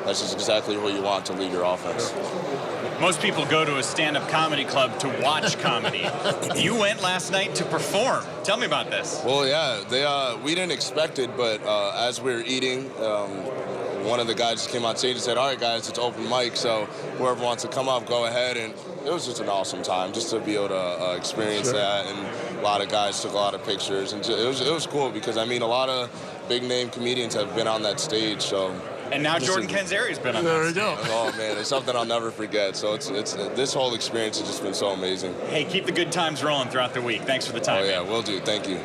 that's just exactly who you want to lead your offense. Most people go to a stand-up comedy club to watch comedy. You went last night to perform. Tell me about this. Well, yeah, we didn't expect it, but as we were eating, one of the guys just came on stage and said, all right, guys, it's open mic, so whoever wants to come up, go ahead. And it was just an awesome time just to be able to experience that. And a lot of guys took a lot of pictures. And it was cool because, I mean, a lot of big-name comedians have been on that stage, so. And now Jordan Kenzari's been on that stage. There we go. Oh, man, it's something I'll never forget. So it's this whole experience has just been so amazing. Hey, keep the good times rolling throughout the week. Thanks for the time. Oh, yeah, will do. Thank you.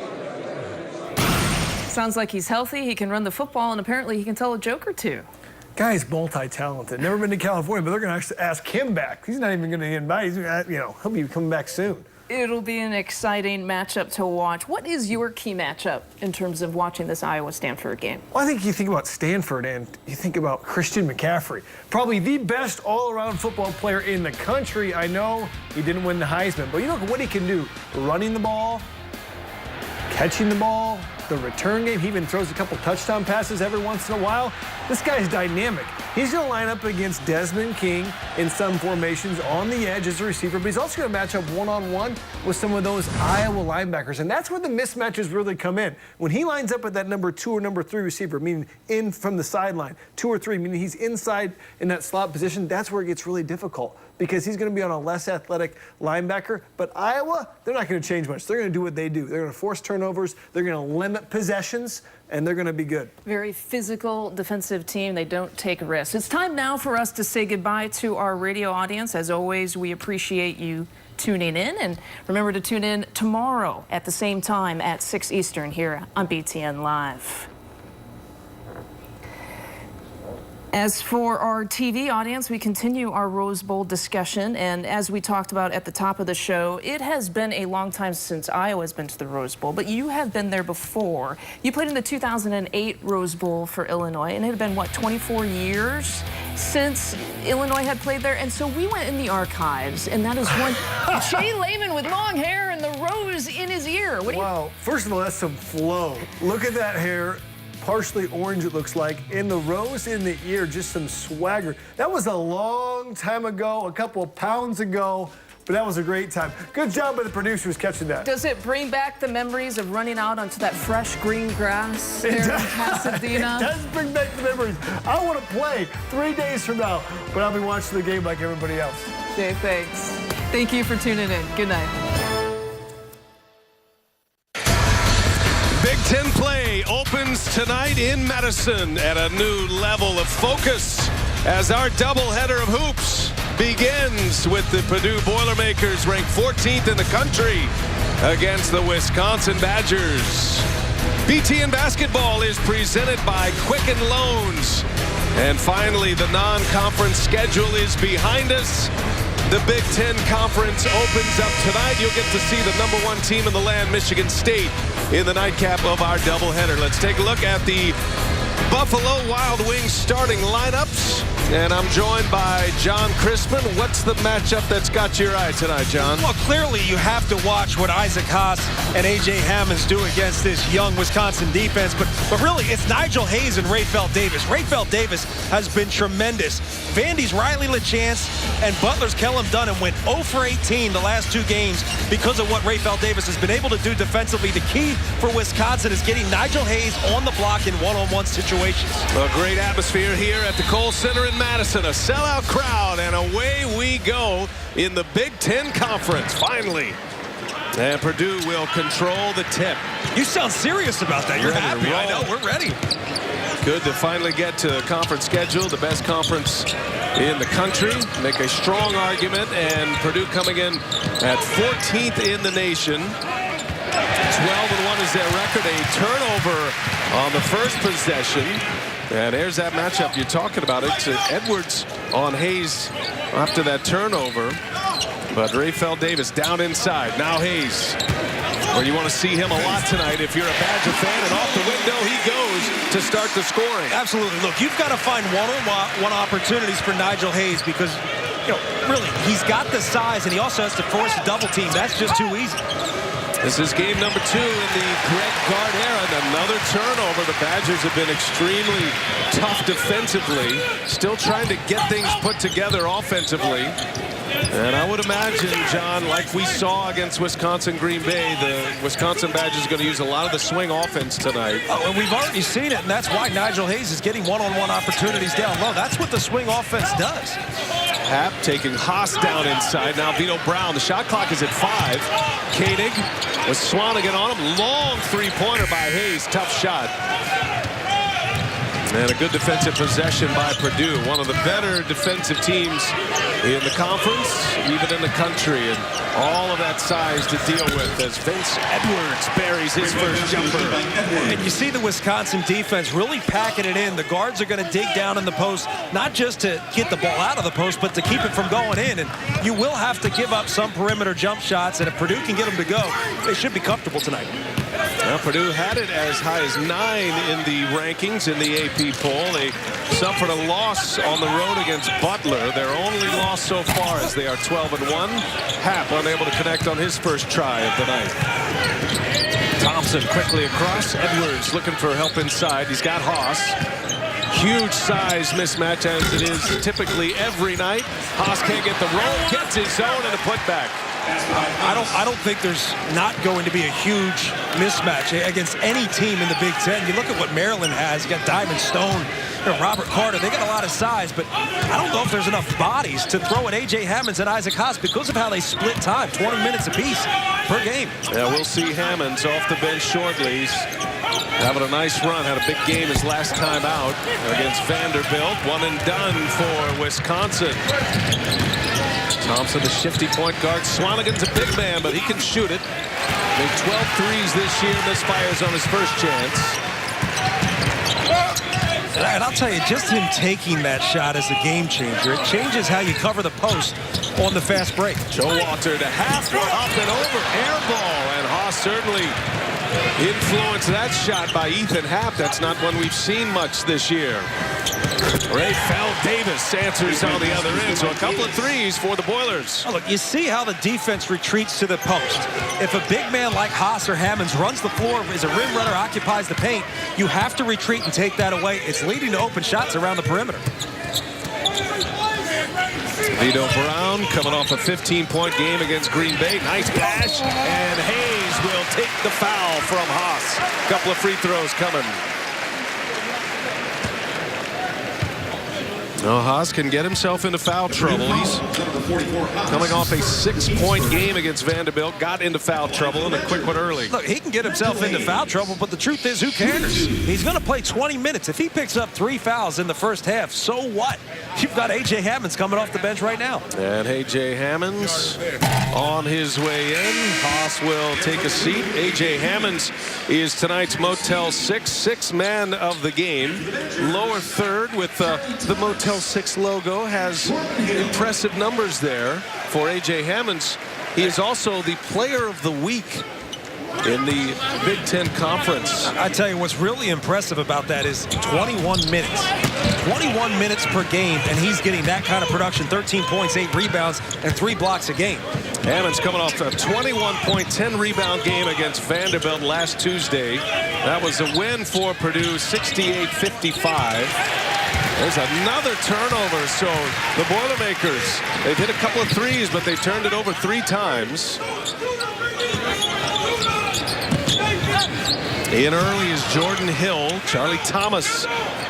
Sounds like he's healthy, he can run the football, and apparently he can tell a joke or two. Guy's multi-talented. Never been to California, but they're going to ask him back. He's not even going to get invited. He's, he'll be coming back soon. It'll be an exciting matchup to watch. What is your key matchup in terms of watching this Iowa-Stanford game? Well, I think you think about Stanford and you think about Christian McCaffrey. Probably the best all-around football player in the country. I know he didn't win the Heisman, but you look at what he can do. Running the ball, catching the ball, the return game. He even throws a couple touchdown passes every once in a while. This guy's dynamic. He's going to line up against Desmond King in some formations on the edge as a receiver, but he's also going to match up one-on-one with some of those Iowa linebackers, and that's where the mismatches really come in. When he lines up at that number 2 or number 3 receiver, meaning in from the sideline, 2 or 3, meaning he's inside in that slot position, that's where it gets really difficult because he's going to be on a less athletic linebacker. But Iowa, they're not going to change much. They're going to do what they do. They're going to force turnovers. They're going to limit possessions, and they're going to be good. Very physical defensive team. They don't take risks. It's time now for us to say goodbye to our radio audience. As always, we appreciate you tuning in. And remember to tune in tomorrow at the same time at 6 Eastern here on BTN Live. As for our TV audience, we continue our Rose Bowl discussion, and as we talked about at the top of the show, it has been a long time since Iowa's been to the Rose Bowl, but you have been there before. You played in the 2008 Rose Bowl for Illinois, and it had been, what, 24 years since Illinois had played there? And so we went in the archives, and that is one Jay Lehman with long hair and the rose in his ear. Wow, first of all, that's some flow. Look at that hair. Partially orange, it looks like, in the rose in the ear, just some swagger. That was a long time ago, a couple of pounds ago, but that was a great time. Good job by the producers catching that. Does it bring back the memories of running out onto that fresh green grass there in Pasadena? It does bring back the memories. I want to play 3 days from now, but I'll be watching the game like everybody else. Jay, thanks. Thank you for tuning in. Good night. Big Ten play opens tonight in Madison at a new level of focus as our doubleheader of hoops begins with the Purdue Boilermakers ranked 14th in the country against the Wisconsin Badgers. BTN basketball is presented by Quicken Loans. And finally, the non-conference schedule is behind us. The Big Ten Conference opens up tonight. You'll get to see the #1 team in the land, Michigan State, in the nightcap of our doubleheader. Let's take a look at the Buffalo Wild Wings starting lineups. And I'm joined by John Crispin. What's the matchup that's got your eye tonight, John? Well, clearly you have to watch what Isaac Haas and A.J. Hammonds do against this young Wisconsin defense. But really, it's Nigel Hayes and Rayfeld Davis. Rayfeld Davis has been tremendous. Vandy's Riley LaChance and Butler's Kellum Dunham went 0 for 18 the last 2 games because of what Rayfeld Davis has been able to do defensively. The key for Wisconsin is getting Nigel Hayes on the block in one-on-one situations. A great atmosphere here at the Kohl Center in Madison. A sellout crowd, and away we go in the Big Ten Conference, finally. And Purdue will control the tip. You sound serious about that. You're happy. I know. We're ready. Good to finally get to conference schedule, the best conference in the country. Make a strong argument, and Purdue coming in at 14th in the nation. 12-1 is their record. A turnover on the first possession. And there's that matchup you're talking about. It's Edwards on Hayes after that turnover. But Rayfeld Davis down inside. Now Hayes, where you want to see him a lot tonight if you're a Badger fan. And off the window he goes to start the scoring. Absolutely. Look, you've got to find one-on-one opportunities for Nigel Hayes because, really, he's got the size and he also has to force a double team. That's just too easy. This is game number 2 in the Greg Gard era. And another turnover. The Badgers have been extremely tough defensively. Still trying to get things put together offensively. And I would imagine, John, like we saw against Wisconsin-Green Bay, the Wisconsin Badgers are going to use a lot of the swing offense tonight. Oh, and we've already seen it, and that's why Nigel Hayes is getting one-on-one opportunities down low. That's what the swing offense does. Happ taking Haas down inside. Now Vito Brown. The shot clock is at 5. Koenig with Swanigan on him. Long three-pointer by Hayes. Tough shot. And a good defensive possession by Purdue. One of the better defensive teams in the conference, even in the country. And all of that size to deal with as Vince Edwards buries his first jumper. And you see the Wisconsin defense really packing it in. The guards are going to dig down in the post, not just to get the ball out of the post, but to keep it from going in. And you will have to give up some perimeter jump shots. And if Purdue can get them to go, they should be comfortable tonight. Well, Purdue had it as high as 9 in the rankings in the AP poll. They suffered a loss on the road against Butler. Their only loss so far as they are 12-1. Happ unable to connect on his first try of the night. Thompson quickly across. Edwards looking for help inside. He's got Haas. Huge size mismatch as it is typically every night. Haas can't get the roll. Gets his zone and a putback. I don't think there's not going to be a huge mismatch against any team in the Big Ten. You look at what Maryland has. You got Diamond Stone, Robert Carter. They got a lot of size, but I don't know if there's enough bodies to throw at A.J. Hammonds and Isaac Haas because of how they split time, 20 minutes apiece per game. Yeah, we'll see Hammonds off the bench shortly. He's having a nice run. Had a big game his last time out against Vanderbilt. One and done for Wisconsin. Thompson, the shifty point guard. Swanigan's a big man, but he can shoot it. Made 12 threes this year. Misfires on his first chance. And I'll tell you, just him taking that shot is a game changer. It changes how you cover the post on the fast break. Joe Walter to half, up and over, air ball, and Haas certainly influenced that shot by Ethan Happ. That's not one we've seen much this year. Rayfeld Davis answers on the other end, so a couple of threes for the Boilers. Oh, look, you see how the defense retreats to the post. If a big man like Haas or Hammonds runs the floor, is a rim runner, occupies the paint, you have to retreat and take that away. It's leading to open shots around the perimeter. Vito Brown coming off a 15-point game against Green Bay. Nice pass, and Hayes will take the foul from Haas. Couple of free throws coming. Now Haas can get himself into foul trouble. He's coming off a 6-point game against Vanderbilt. Got into foul trouble and a quick one early. Look, he can get himself into foul trouble, but the truth is, who cares? He's going to play 20 minutes. If he picks up 3 fouls in the first half, so what? You've got A.J. Hammonds coming off the bench right now. And A.J. Hammonds on his way in. Haas will take a seat. A.J. Hammonds is tonight's Motel 6 man of the game. Lower third with the Motel 6 logo. Has impressive numbers there for A.J. Hammonds. He is also the player of the week in the Big Ten Conference. I tell you what's really impressive about that is 21 minutes. 21 minutes per game, and he's getting that kind of production. 13 points, 8 rebounds, and 3 blocks a game. Hammonds coming off a 21-point, 10-rebound game against Vanderbilt last Tuesday. That was a win for Purdue, 68-55. There's another turnover, so the Boilermakers, they've hit a couple of threes, but they've turned it over 3 times. In early is Jordan Hill, Charlie Thomas,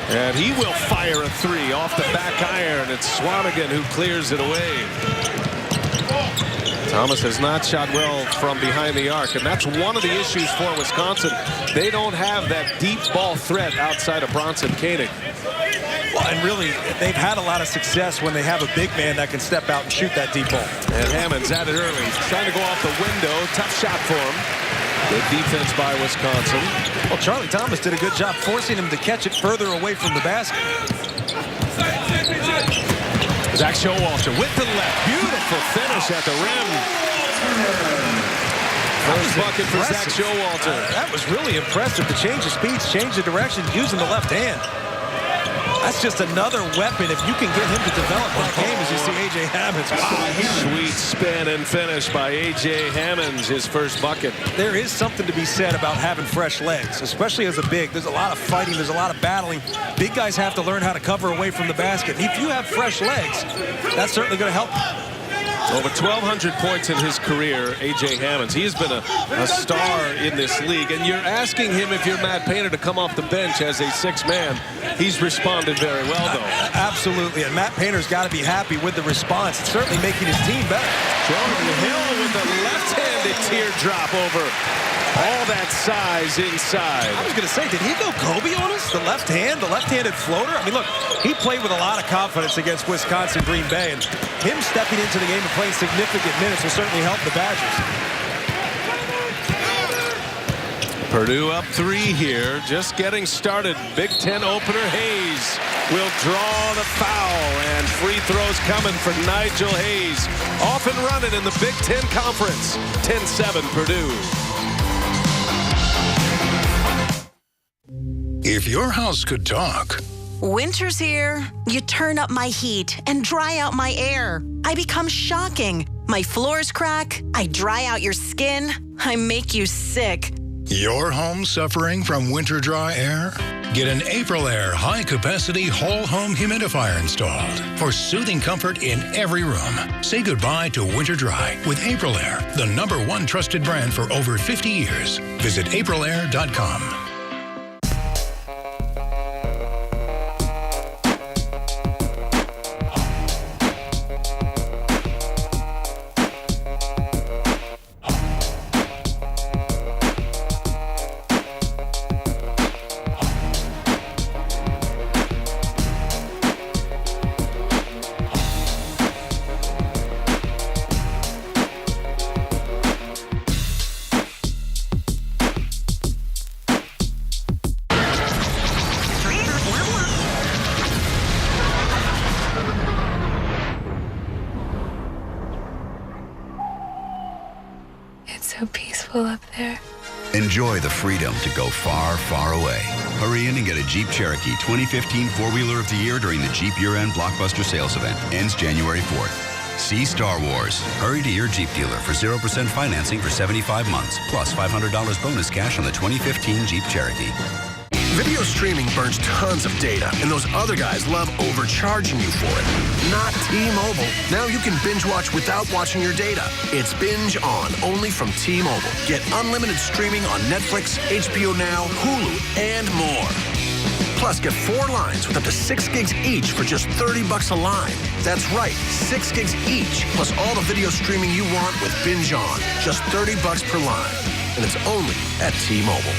and he will fire a 3 off the back iron. It's Swanigan who clears it away. Thomas has not shot well from behind the arc, and that's one of the issues for Wisconsin. They don't have that deep ball threat outside of Bronson Koenig. Well, and really, they've had a lot of success when they have a big man that can step out and shoot that deep ball. And Hammonds at it early. Trying to go off the window. Tough shot for him. Good defense by Wisconsin. Well, Charlie Thomas did a good job forcing him to catch it further away from the basket. Zach Showalter with the left. Beautiful finish at the rim. First bucket for Zach Showalter. That was really impressive. The change of speeds, change of direction, using the left hand. That's just another weapon if you can get him to develop that game as you see A.J. Hammonds. Wow. Sweet spin and finish by A.J. Hammonds, his first bucket. There is something to be said about having fresh legs, especially as a big. There's a lot of fighting. There's a lot of battling. Big guys have to learn how to cover away from the basket. If you have fresh legs, that's certainly going to help. Over 1,200 points in his career, A.J. Hammonds. He has been a star in this league. And you're asking him, if you're Matt Painter, to come off the bench as a sixth man. He's responded very well, though. Absolutely. And Matt Painter's got to be happy with the response. It's certainly making his team better. Jordan Hill with a left-handed teardrop over all that size inside. I was going to say, did he go Kobe on us? The left hand, the left-handed floater? I mean, look, he played with a lot of confidence against Wisconsin Green Bay, and him stepping into the game and playing significant minutes will certainly help the Badgers. Purdue up 3 here, just getting started. Big Ten opener. Hayes will draw the foul, and free throws coming for Nigel Hayes. Off and running in the Big Ten Conference. 10-7 Purdue. If your house could talk. Winter's here. You turn up my heat and dry out my air. I become shocking. My floors crack. I dry out your skin. I make you sick. Your home suffering from winter dry air? Get an Aprilaire high-capacity whole-home humidifier installed for soothing comfort in every room. Say goodbye to winter dry with Aprilaire, the #1 trusted brand for over 50 years. Visit aprilaire.com. So peaceful up there. Enjoy the freedom to go far, far away. Hurry in and get a Jeep Cherokee 2015 4-Wheeler of the Year during the Jeep Year-End Blockbuster Sales Event. Ends January 4th. See Star Wars. Hurry to your Jeep dealer for 0% financing for 75 months, plus $500 bonus cash on the 2015 Jeep Cherokee. Video streaming burns tons of data, and those other guys love overcharging you for it. Not T-Mobile. Now you can binge watch without watching your data. It's Binge On, only from T-Mobile. Get unlimited streaming on Netflix, HBO Now, Hulu, and more. Plus, get 4 lines with up to 6 gigs each for just $30 a line. That's right, 6 gigs each, plus all the video streaming you want with Binge On. Just $30 per line. And it's only at T-Mobile.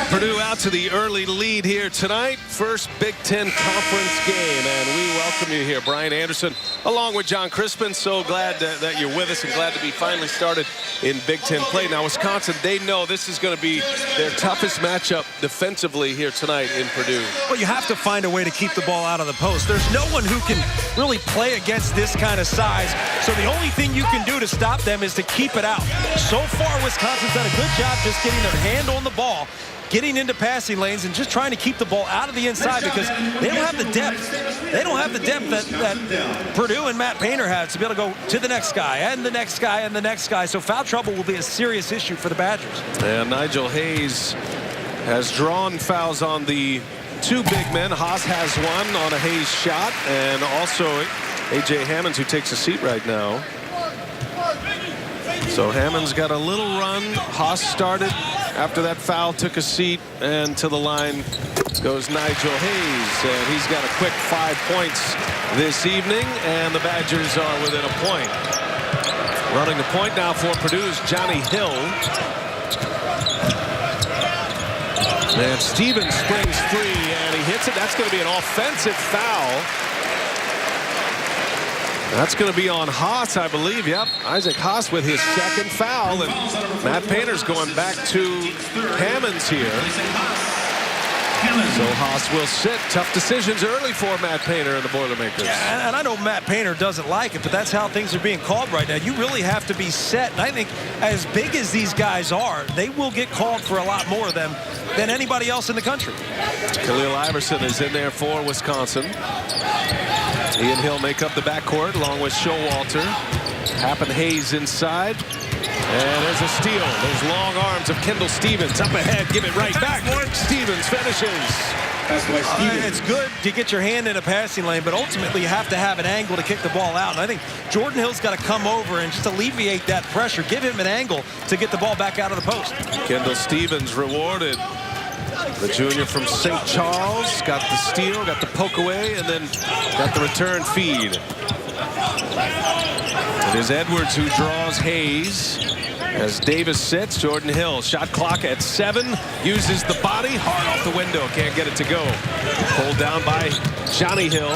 Purdue out to the early lead here tonight. First Big Ten Conference game, and we welcome you here. Brian Anderson, along with John Crispin. So glad that you're with us and glad to be finally started in Big Ten play. Now, Wisconsin, they know this is going to be their toughest matchup defensively here tonight in Purdue. Well, you have to find a way to keep the ball out of the post. There's no one who can really play against this kind of size. So the only thing you can do to stop them is to keep it out. So far, Wisconsin's done a good job just getting their hand on the ball, getting into passing lanes, and just trying to keep the ball out of the inside because they don't have the depth. They don't have the depth that Purdue and Matt Painter has to be able to go to the next guy and the next guy and the next guy. So foul trouble will be a serious issue for the Badgers. And Nigel Hayes has drawn fouls on the 2 big men. Haas has one on a Hayes shot, and also A.J. Hammonds, who takes a seat right now. So Hammonds got a little run. Haas started after that foul, took a seat, and to the line goes Nigel Hayes. And he's got a quick 5 points this evening, and the Badgers are within a point. Running the point now for Purdue is Johnny Hill. And Stevens springs free, and he hits it. That's going to be an offensive foul. That's going to be on Haas, I believe. Yep, Isaac Haas with his second foul. And Matt Painter's going back to Hammonds here. So Haas will sit. Tough decisions early for Matt Painter and the Boilermakers. Yeah, and I know Matt Painter doesn't like it, but that's how things are being called right now. You really have to be set. And I think as big as these guys are, they will get called for a lot more than anybody else in the country. Khalil Iverson is in there for Wisconsin. He and Hill make up the backcourt along with Showalter. Happ and Hayes inside. And there's a steal. Those long arms of Kendall Stevens up ahead. Give it right back. Stevens finishes. It's good to get your hand in a passing lane, but ultimately you have to have an angle to kick the ball out. And I think Jordan Hill's got to come over and just alleviate that pressure. Give him an angle to get the ball back out of the post. Kendall Stevens rewarded. The junior from St. Charles got the steal, got the poke away, and then got the return feed. It is Edwards who draws Hayes. As Davis sits, Jordan Hill, shot clock at 7, uses the body, hard off the window, can't get it to go. Pulled down by Johnny Hill.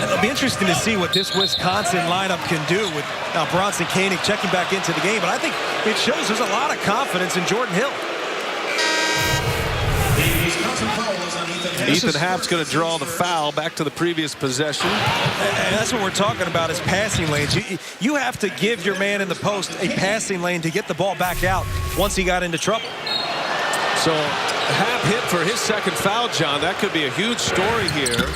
It'll be interesting to see what this Wisconsin lineup can do with now Bronson Koenig checking back into the game, but I think it shows there's a lot of confidence in Jordan Hill. Ethan Happ's going to draw the foul back to the previous possession. And that's what we're talking about is passing lanes. You have to give your man in the post a passing lane to get the ball back out once he got into trouble. So Happ hit for his second foul, John. That could be a huge story here.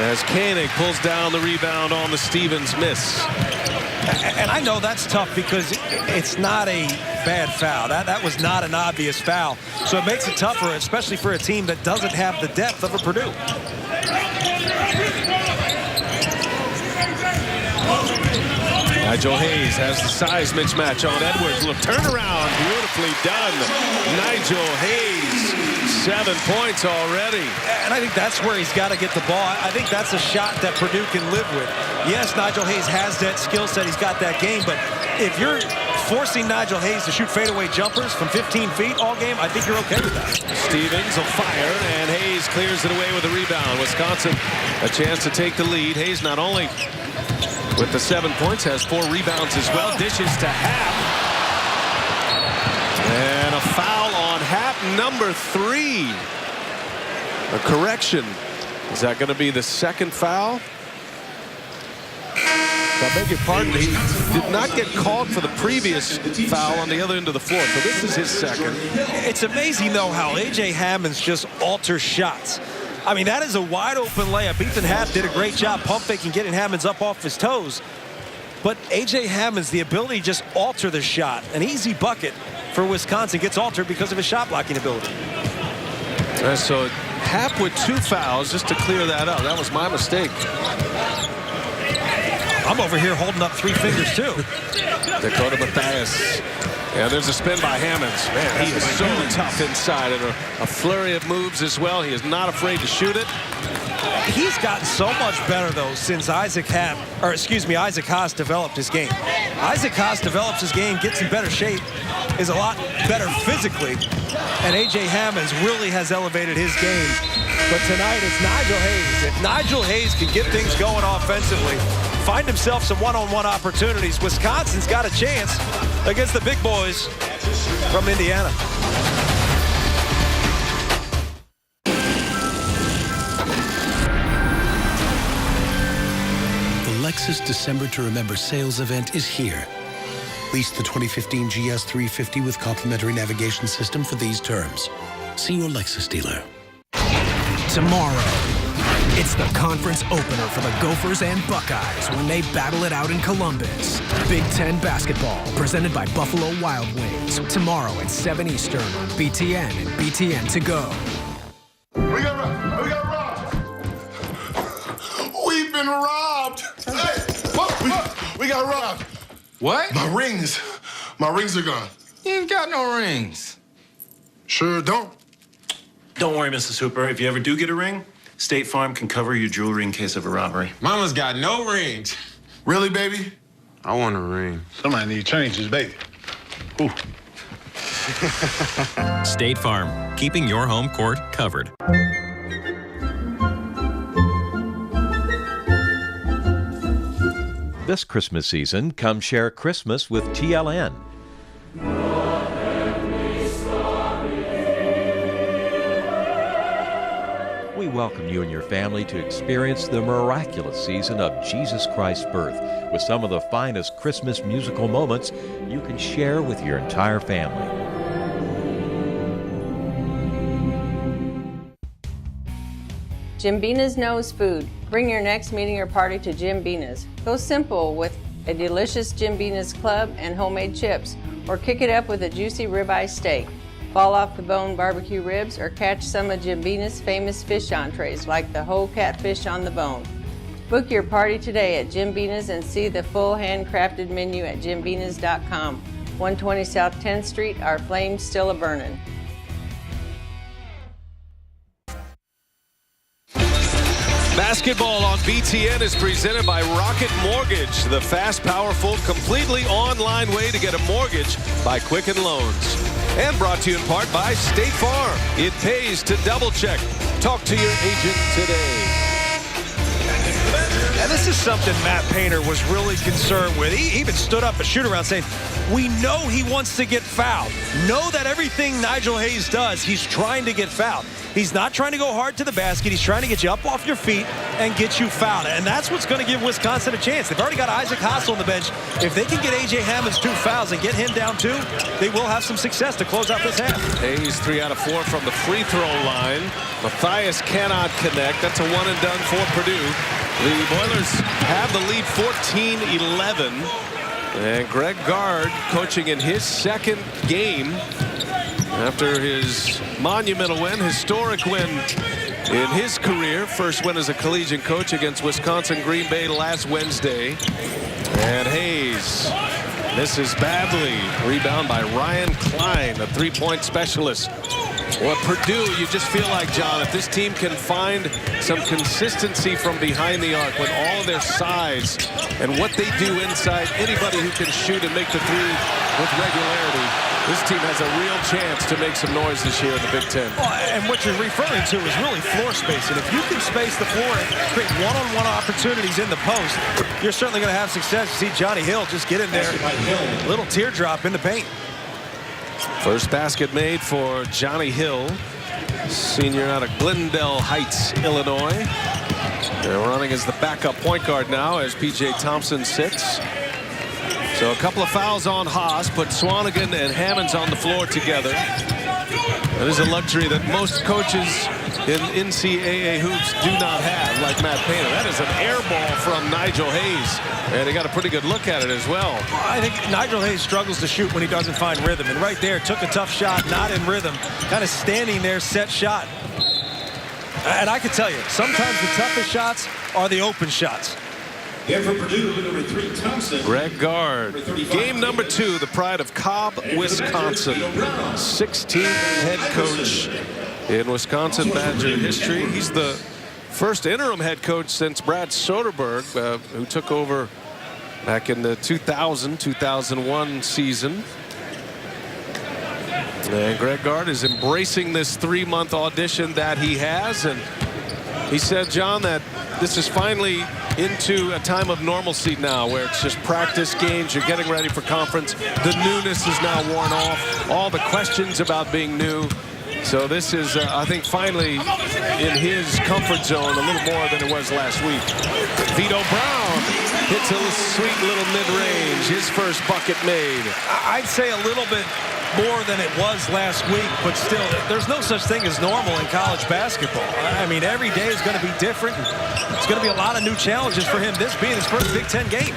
As Koenig pulls down the rebound on the Stevens miss. And I know that's tough because it's not a bad foul. That was not an obvious foul. So it makes it tougher, especially for a team that doesn't have the depth of a Purdue. Nigel Hayes has the size mismatch on Edwards. Look, turnaround, beautifully done. Nigel Hayes, 7 points already. And I think that's where he's got to get the ball. I think that's a shot that Purdue can live with. Yes, Nigel Hayes has that skill set. He's got that game. But if you're forcing Nigel Hayes to shoot fadeaway jumpers from 15 feet all game, I think you're okay with that. Stevens will fire, and Hayes clears it away with a rebound. Wisconsin a chance to take the lead. Hayes not only with the 7 points, has 4 rebounds as well. Dishes to Happ. And a foul on Happ, number 3. A correction. Is that going to be the second foul? I beg your pardon. He did not get called for the previous foul on the other end of the floor. So this is his second. It's amazing, though, how A.J. Hammonds just alters shots. I mean, that is a wide-open layup. Ethan Happ did a great job pump faking, getting Hammonds up off his toes. But A.J. Hammonds, the ability to just alter the shot. An easy bucket for Wisconsin gets altered because of his shot-blocking ability. So Happ with 2 fouls just to clear that up. That was my mistake. I'm over here holding up 3 fingers, too. Dakota Mathias. Yeah, there's a spin by Hammonds. Man, he is so tough inside, and a flurry of moves as well. He is not afraid to shoot it. He's gotten so much better, though, since Isaac Haas developed his game. Isaac Haas develops his game, gets in better shape, is a lot better physically, and A.J. Hammonds really has elevated his game. But tonight it's Nigel Hayes. If Nigel Hayes can get things going offensively, find himself some one-on-one opportunities, Wisconsin's got a chance against the big boys from Indiana. The Lexus December to Remember sales event is here. Lease the 2015 GS 350 with complimentary navigation system for these terms. See your Lexus dealer. Tomorrow, it's the conference opener for the Gophers and Buckeyes when they battle it out in Columbus. Big Ten basketball presented by Buffalo Wild Wings. Tomorrow at 7 Eastern on BTN and BTN to go. We got robbed. We've been robbed. Hey, we got robbed. What? My rings are gone. You ain't got no rings. Sure don't. Don't worry, Mrs. Hooper. If you ever do get a ring, State Farm can cover your jewelry in case of a robbery. Mama's got no rings. Really, baby? I want a ring. Somebody need to change his baby. Ooh. State Farm, keeping your home court covered. This Christmas season, come share Christmas with TLN. welcome you and your family to experience the miraculous season of Jesus Christ's birth with some of the finest Christmas musical moments you can share with your entire family. Jim Bena's knows food. Bring your next meeting or party to Jim Bena's. Go simple with a delicious Jim Bena's club and homemade chips, or kick it up with a juicy ribeye steak. Fall off the bone barbecue ribs, or catch some of Jim Bena's famous fish entrees like the whole catfish on the bone. Book your party today at Jim Bena's and see the full handcrafted menu at jimbenas.com. 120 South 10th Street, our flames still a-burnin'. Basketball on BTN is presented by Rocket Mortgage, the fast, powerful, completely online way to get a mortgage by Quicken Loans. And brought to you in part by State Farm. It pays to double check. Talk to your agent today. And this is something Matt Painter was really concerned with. He even stood up a shoot-around saying, we know he wants to get fouled. Know that everything Nigel Hayes does, he's trying to get fouled. He's not trying to go hard to the basket. He's trying to get you up off your feet and get you fouled. And that's what's going to give Wisconsin a chance. They've already got Isaac Hassel on the bench. If they can get A.J. Hammond's 2 fouls and get him down 2, they will have some success to close out this half. Hayes 3 out of 4 from the free throw line. Matthias cannot connect. That's a one and done for Purdue. The Boilers have the lead 14-11. And Greg Gard coaching in his second game after his monumental win, historic win in his career. First win as a collegiate coach against Wisconsin Green Bay last Wednesday. And Hayes misses badly. Rebound by Ryan Klein, a three-point specialist. Well, Purdue, you just feel like, John, if this team can find some consistency from behind the arc with all of their size and what they do inside, anybody who can shoot and make the three with regularity, this team has a real chance to make some noise this year in the Big Ten. Well, and what you're referring to is really floor spacing. If you can space the floor and create one-on-one opportunities in the post, you're certainly going to have success. You see Johnny Hill just get in there, little teardrop in the paint. First basket made for Johnny Hill, senior out of Glendale Heights, Illinois. They're running as the backup point guard now as P.J. Thompson sits. So a couple of fouls on Haas, put Swanigan and Hammonds on the floor together. That is a luxury that most coaches in NCAA hoops do not have, like Matt Painter. That is an air ball from Nigel Hayes, and he got a pretty good look at it as well. I think Nigel Hayes struggles to shoot when he doesn't find rhythm, and right there took a tough shot, not in rhythm, kind of standing there, set shot. And I can tell you, sometimes the toughest shots are the open shots. And for Purdue, number 3, Thompson. Greg Gard, game number 2, the pride of Cobb, Wisconsin. 16th head coach in Wisconsin Badger history. He's the first interim head coach since Brad Soderberg, who took over back in the 2000-2001 season. And Greg Gard is embracing this 3-month audition that he has. And he said, John, that this is finally into a time of normalcy now where it's just practice games. You're getting ready for conference. The newness is now worn off. All the questions about being new. So this is, I think, finally in his comfort zone a little more than it was last week. Vito Brown hits a sweet little mid-range. His first bucket made. I'd say a little bit more than it was last week, but still, there's no such thing as normal in college basketball. I mean, every day is going to be different. It's going to be a lot of new challenges for him, this being his first Big Ten game.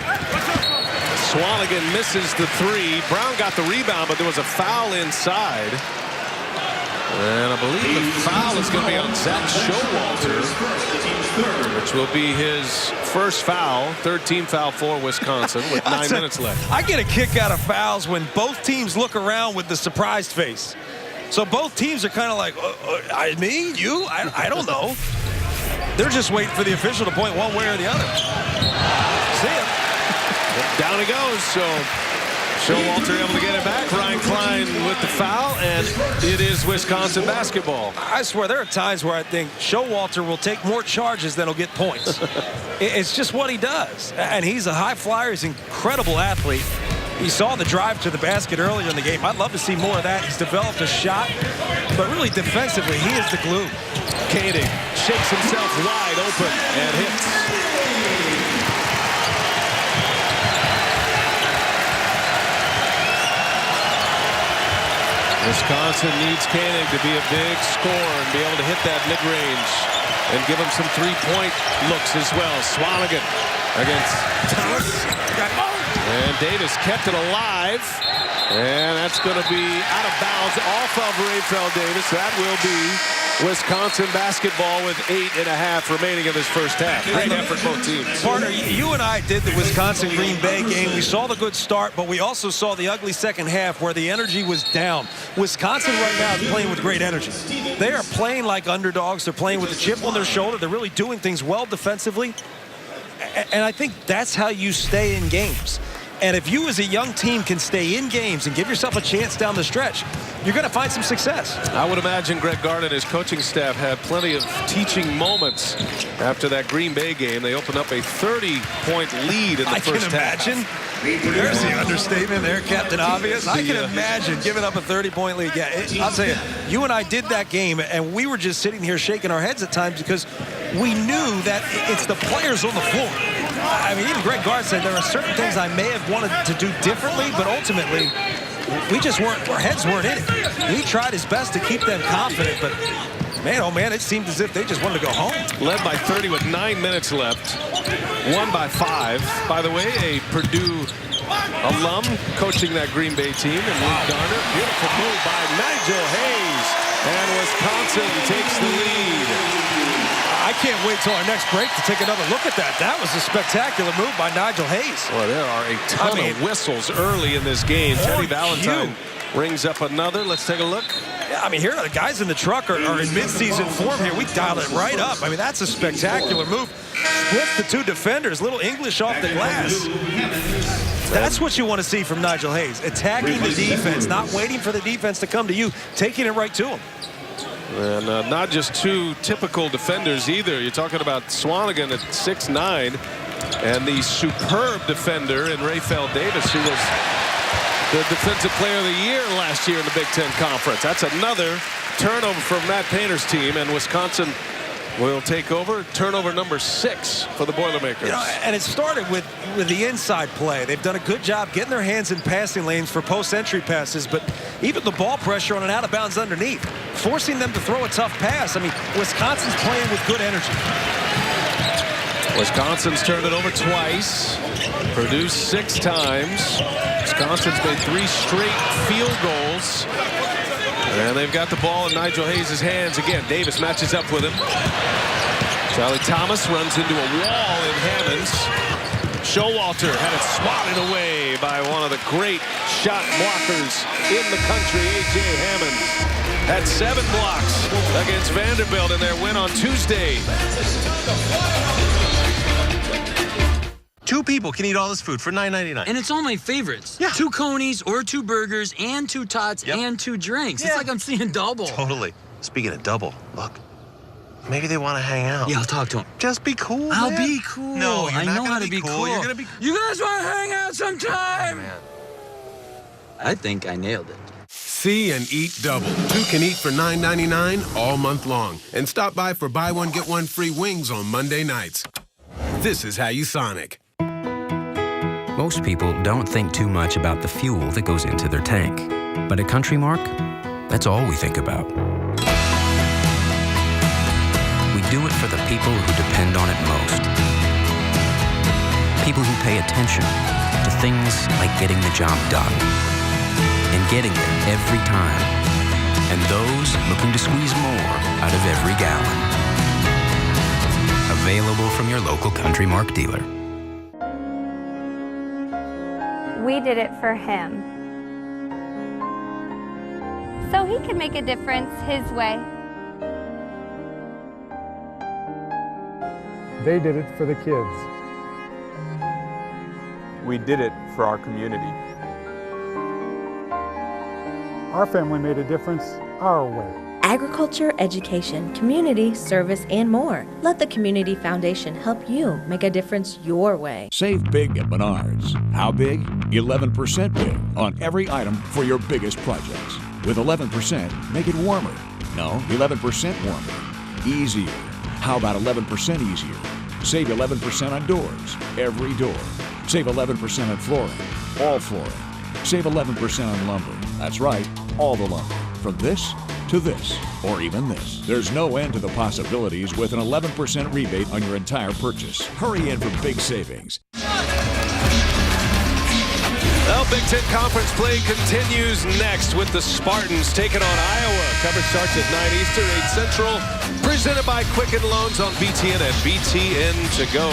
Swanigan misses the 3. Brown got the rebound, but there was a foul inside. And I believe the foul is going to be on Zach Showalter, which will be his first foul, third team foul for Wisconsin with 9 minutes left. I get a kick out of fouls when both teams look around with the surprised face. So both teams are kind of like, me, you, I don't know. They're just waiting for the official to point one way or the other. See ya. Down he goes, so Showalter able to get it back. Ryan Klein with the foul, and it is Wisconsin basketball. I swear there are times where I think Showalter will take more charges than he'll get points. It's just what he does. And he's a high flyer. He's an incredible athlete. You saw the drive to the basket earlier in the game. I'd love to see more of that. He's developed a shot, but really defensively, he is the glue. Koenig shakes himself wide open and hits. Wisconsin needs Koenig to be a big scorer and be able to hit that mid-range and give him some three-point looks as well. Swanigan against Thomas. And Davis kept it alive. And that's going to be out of bounds off of Rayfeld Davis. That will be Wisconsin basketball with 8.5 remaining in this first half. Great effort, both teams. Partner, you and I did the Wisconsin-Green Bay game. We saw the good start, but we also saw the ugly second half where the energy was down. Wisconsin right now is playing with great energy. They are playing like underdogs. They're playing with a chip on their shoulder. They're really doing things well defensively. And I think that's how you stay in games. And if you as a young team can stay in games and give yourself a chance down the stretch, you're going to find some success. I would imagine Greg Gard and his coaching staff had plenty of teaching moments after that Green Bay game. They opened up a 30-point lead in the first half. I can imagine. There's the understatement there, Captain Obvious. I can imagine giving up a 30-point lead. Yeah, I'll tell you, you and I did that game, and we were just sitting here shaking our heads at times because we knew that it's the players on the floor. I mean, even Greg Gard said there are certain things I may have wanted to do differently, but ultimately, we just weren't, our heads weren't in it. He tried his best to keep them confident, but man, oh man, it seemed as if they just wanted to go home. Led by 30 with 9 minutes left. Won by 5. By the way, a Purdue alum coaching that Green Bay team, and Luke Garner. Beautiful move by Nigel Hayes, and Wisconsin takes the lead. I can't wait till our next break to take another look at that. That was a spectacular move by Nigel Hayes. Well, there are a ton of whistles early in this game. Teddy Valentine rings up another. Let's take a look. Yeah, I mean, here are the guys in the truck are in midseason form here. We dialed it right up. I mean, that's a spectacular move. Splits the two defenders. Little English off the glass. That's what you want to see from Nigel Hayes. Attacking the defense, not waiting for the defense to come to you, taking it right to him. And not just two typical defenders either. You're talking about Swanigan at 6'9", and the superb defender in Rayfeld Davis, who was the Defensive Player of the Year last year in the Big Ten Conference. That's another turnover from Matt Painter's team, and Wisconsin will take over. Turnover number 6 for the Boilermakers. You know, and it started with the inside play. They've done a good job getting their hands in passing lanes for post-entry passes, but even the ball pressure on an out-of-bounds underneath, forcing them to throw a tough pass. I mean, Wisconsin's playing with good energy. Wisconsin's turned it over twice. Purdue 6 times. Wisconsin's made 3 straight field goals. And they've got the ball in Nigel Hayes' hands again. Davis matches up with him. Charlie Thomas runs into a wall in Hammonds. Showalter had it swatted away by one of the great shot blockers in the country, A.J. Hammonds. Had 7 blocks against Vanderbilt in their win on Tuesday. 2 people can eat all this food for $9.99. And it's all my favorites. Yeah. 2 conies or 2 burgers and 2 tots and 2 drinks. It's like I'm seeing double. Totally. Speaking of double, look. Maybe they want to hang out. Yeah, I'll talk to them. Just be cool, I'll man. be cool. No, you're I not know gonna how to be cool. You're gonna be. You guys want to hang out sometime? Oh, man. I think I nailed it. See and eat double. 2 can eat for $9.99 all month long. And stop by for buy one, get one free wings on Monday nights. This is how you Sonic. Most people don't think too much about the fuel that goes into their tank. But at Country Mark, that's all we think about. We do it for the people who depend on it most. People who pay attention to things like getting the job done and getting there every time. And those looking to squeeze more out of every gallon. Available from your local Country Mark dealer. We did it for him, so he could make a difference his way. They did it for the kids. We did it for our community. Our family made a difference our way. Agriculture, education, community, service, and more. Let the Community Foundation help you make a difference your way. Save big at Menards. How big? 11% big on every item for your biggest projects. With 11%, make it warmer. No, 11% warmer. Easier. How about 11% easier? Save 11% on doors. Every door. Save 11% on flooring. All flooring. Save 11% on lumber. That's right, all the lumber. From this to this, or even this. There's no end to the possibilities with an 11% rebate on your entire purchase. Hurry in for big savings. Well, Big Ten Conference play continues next with the Spartans taking on Iowa. Coverage starts at 9 Eastern, 8 Central. Presented by Quicken Loans on BTN and BTN to go.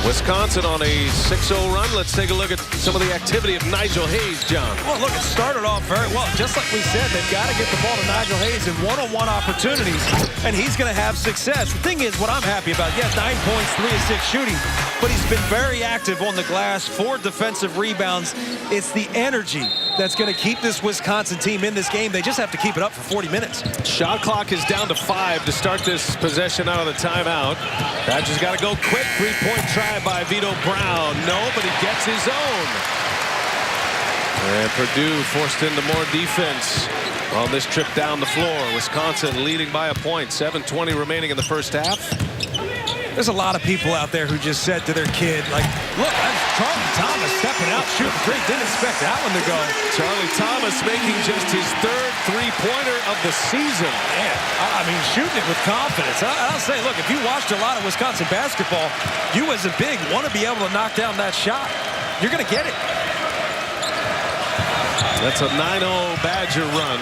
Wisconsin on a 6-0 run. Let's take a look at some of the activity of Nigel Hayes, John. Well, look, it started off very well. Just like we said, they've got to get the ball to Nigel Hayes in one-on-one opportunities, and he's going to have success. The thing is, what I'm happy about, yes, 9 points, 3 of 6 shooting, but he's been very active on the glass, 4 defensive rebounds. It's the energy that's going to keep this Wisconsin team in this game. They just have to keep it up for 40 minutes. Shot clock is down to 5 to start this possession out of the timeout. Badgers got to go quick. 3-point try by Vito Brown. No, but he gets his own. And Purdue forced into more defense on this trip down the floor. Wisconsin leading by a point. 7:20 remaining in the first half. There's a lot of people out there who just said to their kid, like, look, that's Charlie Thomas stepping out, shooting three. Didn't expect that one to go. Charlie Thomas making just his 3rd three-pointer of the season. Man, I mean, shooting it with confidence. I'll say, look, if you watched a lot of Wisconsin basketball, you as a big want to be able to knock down that shot. You're going to get it. That's a 9-0 Badger run.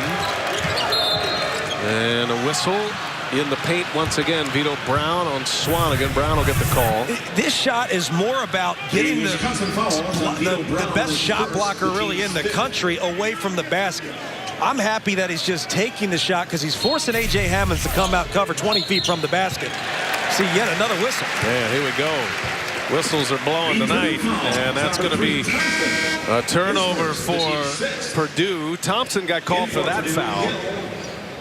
And a whistle. In the paint once again, Vito Brown on Swanigan. Brown will get the call. This shot is more about getting the best shot blocker really in the country away from the basket. I'm happy that he's just taking the shot because he's forcing A.J. Hammonds to come out cover 20 feet from the basket. See, yet another whistle. Yeah, here we go. Whistles are blowing tonight, and that's going to be a turnover for Purdue. Thompson got called for that foul.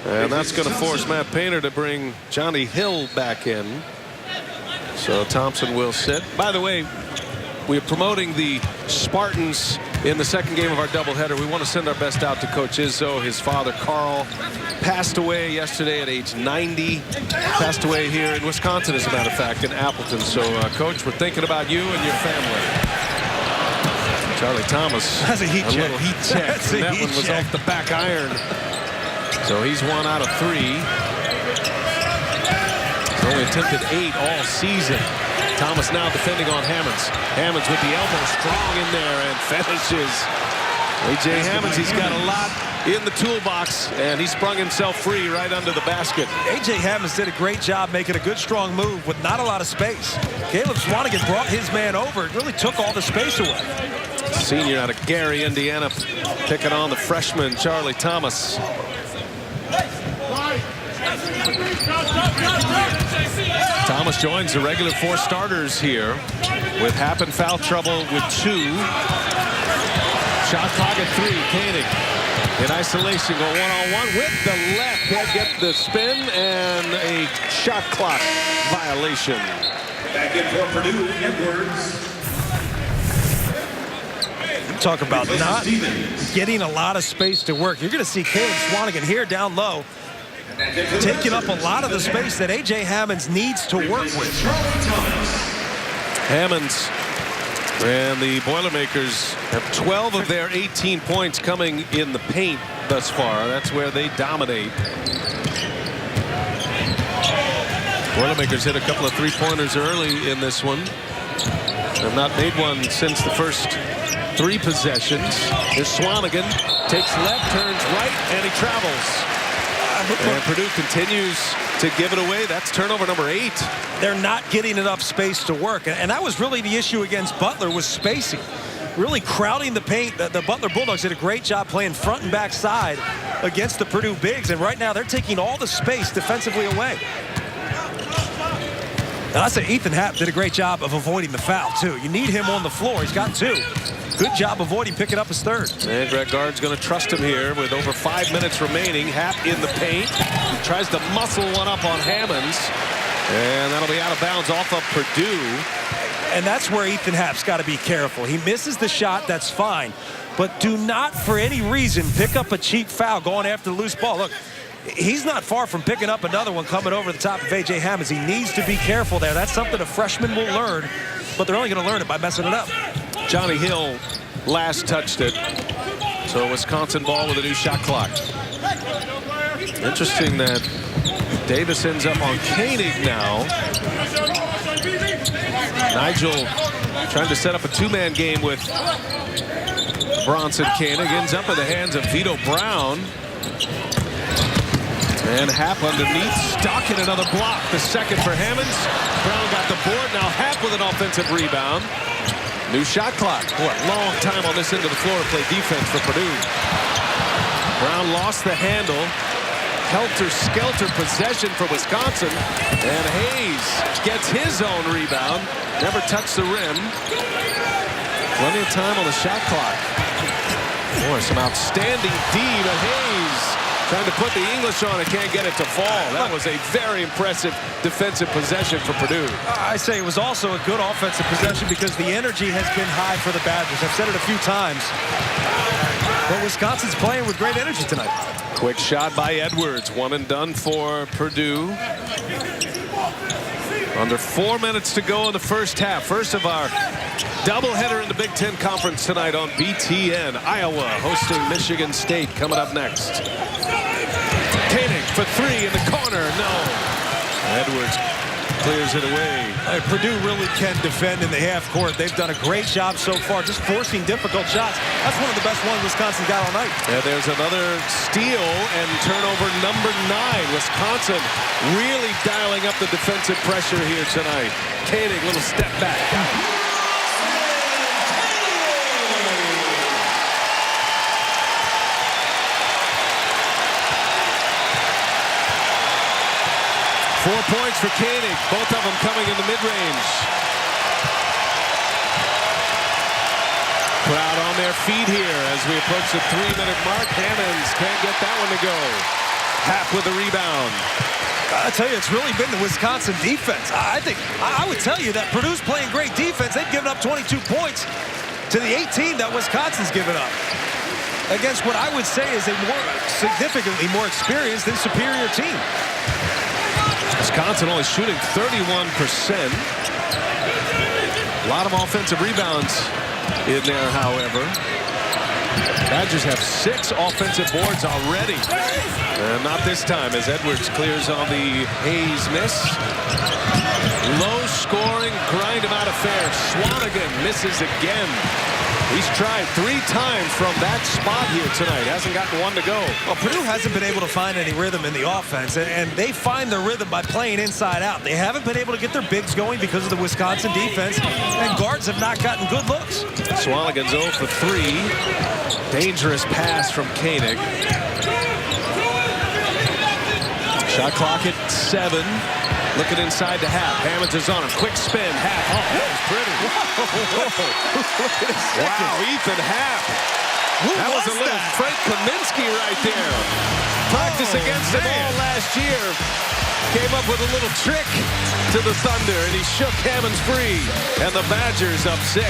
And that's going to force Matt Painter to bring Johnny Hill back in. So Thompson will sit. By the way, we're promoting the Spartans in the second game of our doubleheader. We want to send our best out to Coach Izzo. His father, Carl, passed away yesterday at age 90. Passed away here in Wisconsin, as a matter of fact, in Appleton. So, Coach, we're thinking about you and your family. Charlie Thomas. That's a heat check. That one was off the back iron. So he's 1 out of 3. He's only attempted 8 all season. Thomas now defending on Hammonds. Hammonds with the elbow strong in there and finishes. A.J. Hammonds, he's got a lot in the toolbox, and he sprung himself free right under the basket. A.J. Hammonds did a great job making a good, strong move with not a lot of space. Caleb Swanigan brought his man over. It really took all the space away. Senior out of Gary, Indiana, picking on the freshman, Charlie Thomas. Thomas joins the regular 4 starters here with Happ and foul trouble with 2. Shot clock at 3. Koenig in isolation, go one-on-one with the left. He'll get the spin and a shot clock violation. Back in for Purdue, Edwards. Talk about not getting a lot of space to work. You're going to see Caleb Swanigan here down low, taking up a lot of the space that A.J. Hammonds needs to work with. Hammonds and the Boilermakers have 12 of their 18 points coming in the paint thus far. That's where they dominate. Boilermakers hit a couple of 3-pointers early in this one. Have not made one since the first 3 possessions. Here's Swanigan, takes left, turns right, and he travels. And Purdue continues to give it away. That's turnover number 8. They're not getting enough space to work. And that was really the issue against Butler, was spacing. Really crowding the paint. The Butler Bulldogs did a great job playing front and back side against the Purdue Bigs. And right now they're taking all the space defensively away. And I say Ethan Happ did a great job of avoiding the foul, too. You need him on the floor. He's got 2. Good job avoiding picking up his third. And Greg Gard's going to trust him here with over 5 minutes remaining. Happ in the paint. He tries to muscle one up on Hammonds. And that'll be out of bounds off of Purdue. And that's where Ethan Happ's got to be careful. He misses the shot, that's fine. But do not, for any reason, pick up a cheap foul going after the loose ball. Look, he's not far from picking up another one coming over the top of A.J. Hammonds. He needs to be careful there. That's something a freshman will learn, but they're only going to learn it by messing it up. Johnny Hill last touched it. So Wisconsin ball with a new shot clock. Interesting that Davis ends up on Koenig now. Nigel trying to set up a two-man game with Bronson Koenig. Ends up in the hands of Vito Brown. And Happ underneath, stuck in another block. The second for Hammonds. Brown got the board. Now Happ with an offensive rebound. New shot clock. Boy, long time on this end of the floor to play defense for Purdue. Brown lost the handle. Helter-skelter possession for Wisconsin. And Hayes gets his own rebound. Never touched the rim. Plenty of time on the shot clock. Boy, some outstanding D, but Hayes trying to put the English on it, can't get it to fall. That was a very impressive defensive possession for Purdue. I say it was also a good offensive possession because the energy has been high for the Badgers. I've said it a few times. But Wisconsin's playing with great energy tonight. Quick shot by Edwards. One and done for Purdue. Under 4 minutes to go in the first half. First of our doubleheader in the Big Ten Conference tonight on BTN. Iowa hosting Michigan State coming up next. Koenig for three in the corner. No. Edwards clears it away. Purdue really can defend in the half court. They've done a great job so far, just forcing difficult shots. That's one of the best ones Wisconsin got all night. Yeah, there's another steal and turnover number 9. Wisconsin really dialing up the defensive pressure here tonight. Koenig, little step back. 4 points for Koenig, both of them coming in the mid-range. Crowd on their feet here as we approach the 3-minute mark. Hammonds can't get that one to go. Happ with the rebound. I tell you, it's really been the Wisconsin defense. I would tell you that Purdue's playing great defense. They've given up 22 points to the 18 that Wisconsin's given up against what I would say is a significantly more experienced and superior team. Wisconsin only shooting 31%. A lot of offensive rebounds in there, however. Badgers have 6 offensive boards already. Not this time as Edwards clears on the Hayes miss. Low scoring, grind him out affair. Swanigan misses again. He's tried 3 times from that spot here tonight. Hasn't gotten one to go. Well, Purdue hasn't been able to find any rhythm in the offense, and they find their rhythm by playing inside out. They haven't been able to get their bigs going because of the Wisconsin defense, and guards have not gotten good looks. Swanigan's 0 for 3. Dangerous pass from Koenig. Shot clock at 7. Looking inside to Happ. Hammonds is on him. Quick spin. Happ. Oh, that was pretty. Wow, Ethan Happ. That was a little Frank Kaminsky right there. Practice against them all last year. Came up with a little trick to the Thunder, and he shook Hammonds free. And the Badgers up 6.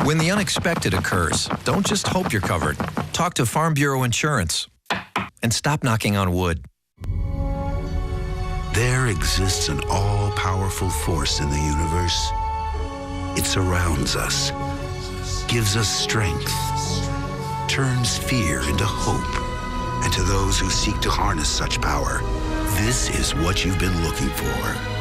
When the unexpected occurs, don't just hope you're covered. Talk to Farm Bureau Insurance and stop knocking on wood. There exists an all-powerful force in the universe. It surrounds us, gives us strength, turns fear into hope. And to those who seek to harness such power, This is what you've been looking for.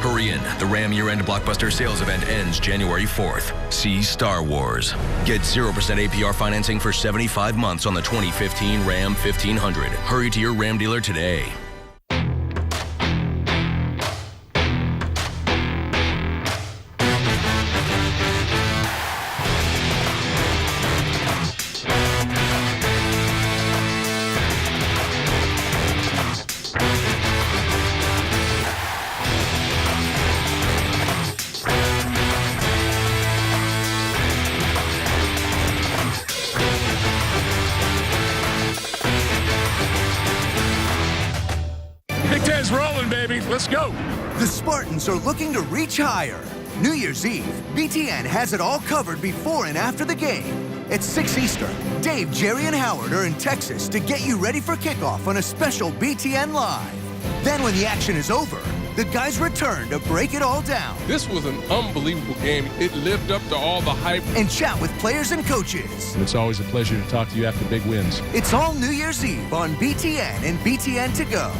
Hurry in. The Ram year-end blockbuster sales event ends January 4th. See Star Wars. Get 0% APR financing for 75 months on the 2015 Ram 1500. Hurry to your Ram dealer today. Let's go. The Spartans are looking to reach higher. New Year's Eve, BTN has it all covered before and after the game. At 6 Eastern, Dave, Jerry, and Howard are in Texas to get you ready for kickoff on a special BTN Live. Then when the action is over, the guys return to break it all down. This was an unbelievable game. It lived up to all the hype. And chat with players and coaches. It's always a pleasure to talk to you after big wins. It's all New Year's Eve on BTN and BTN To Go.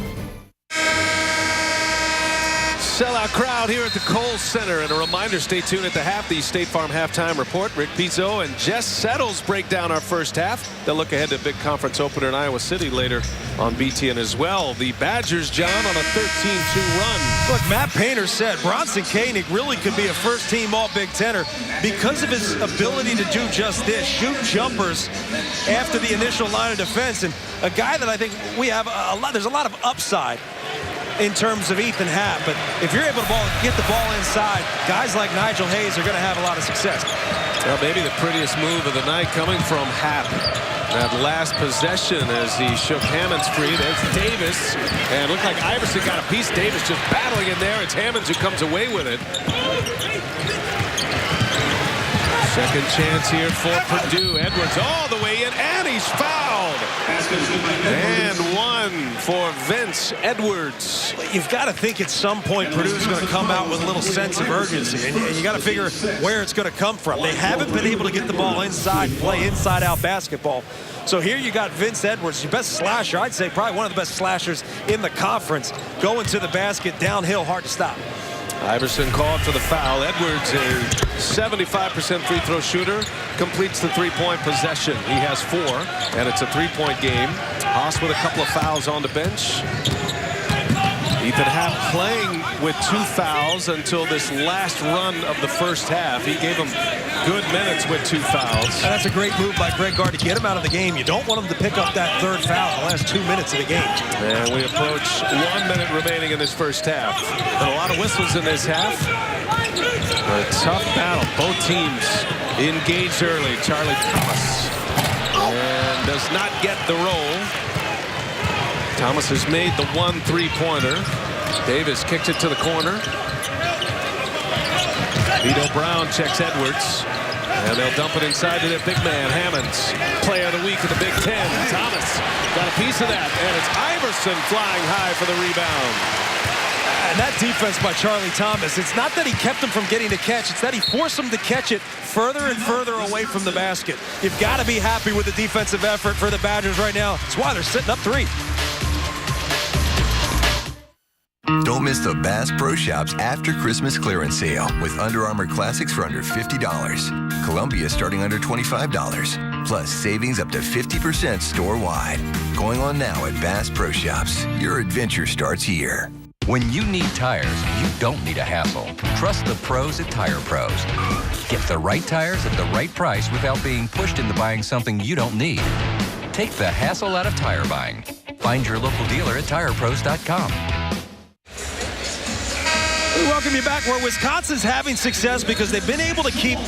Sellout crowd here at the Kohl's Center. And a reminder, stay tuned at the half. The State Farm Halftime Report. Rick Pizzo and Jess Settles break down our first half. They'll look ahead to a big conference opener in Iowa City later on BTN as well. The Badgers, John, on a 13-2 run. Look, Matt Painter said Bronson Koenig really could be a first-team All-Big Tenner because of his ability to do just this, shoot jumpers after the initial line of defense. And a guy that I think we have there's a lot of upside in terms of Ethan Happ, but if you're able to get the ball inside, guys like Nigel Hayes are going to have a lot of success. Well, maybe the prettiest move of the night coming from Happ. That last possession as he shook Hammonds free. There's Davis, and it looked like Iverson got a piece. Davis just battling in there. It's Hammonds who comes away with it. Second chance here for Purdue. Edwards all the way in, and he's fouled. And one for Vince Edwards. You've got to think at some point Purdue's going to come out with a little sense of urgency, and you got to figure where it's going to come from. They haven't been able to get the ball inside, play inside-out basketball. So here you got Vince Edwards, your best slasher. I'd say probably one of the best slashers in the conference, going to the basket, downhill, hard to stop. Iverson called for the foul. Edwards, a 75% free throw shooter, completes the three-point possession. He has 4, and it's a three-point game. Haas with a couple of fouls on the bench. Ethan Happ playing with 2 fouls until this last run of the first half. He gave him good minutes with 2 fouls. And that's a great move by Greg Gard to get him out of the game. You don't want him to pick up that third foul in the last 2 minutes of the game. And we approach 1 minute remaining in this first half. And a lot of whistles in this half. A tough battle. Both teams engaged early. Charlie Thomas and does not get the roll. Thomas has made the 1 3-pointer. Davis kicks it to the corner. Vito Brown checks Edwards. And they'll dump it inside to their big man, Hammonds. Player of the week in the Big Ten. Thomas got a piece of that. And it's Iverson flying high for the rebound. And that defense by Charlie Thomas, it's not that he kept him from getting the catch, it's that he forced him to catch it further and further away from the basket. You've got to be happy with the defensive effort for the Badgers right now. That's why they're sitting up 3. Don't miss the Bass Pro Shops after Christmas clearance sale with Under Armour Classics for under $50. Columbia starting under $25. Plus savings up to 50% store-wide. Going on now at Bass Pro Shops. Your adventure starts here. When you need tires, you don't need a hassle. Trust the pros at Tire Pros. Get the right tires at the right price without being pushed into buying something you don't need. Take the hassle out of tire buying. Find your local dealer at TirePros.com. We welcome you back where Wisconsin's having success because they've been able to keep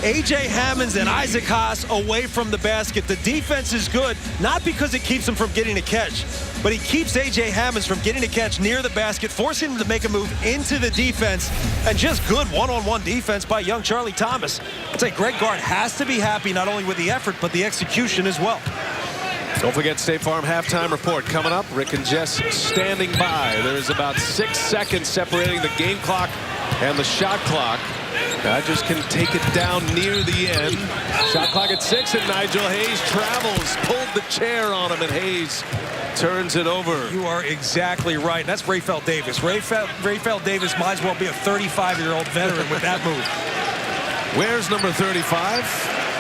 A.J. Hammonds and Isaac Haas away from the basket. The defense is good, not because it keeps him from getting a catch, but he keeps A.J. Hammonds from getting a catch near the basket, forcing him to make a move into the defense, and just good one-on-one defense by young Charlie Thomas. I'd say Greg Gard has to be happy not only with the effort, but the execution as well. Don't forget State Farm Halftime Report coming up. Rick and Jess standing by. There's about 6 seconds separating the game clock and the shot clock. Badgers can take it down near the end. Shot clock at 6, and Nigel Hayes travels, pulled the chair on him, and Hayes turns it over. You are exactly right. That's Rayfeld Davis. Rayfeld Davis might as well be a 35-year-old veteran with that move. Where's number 35?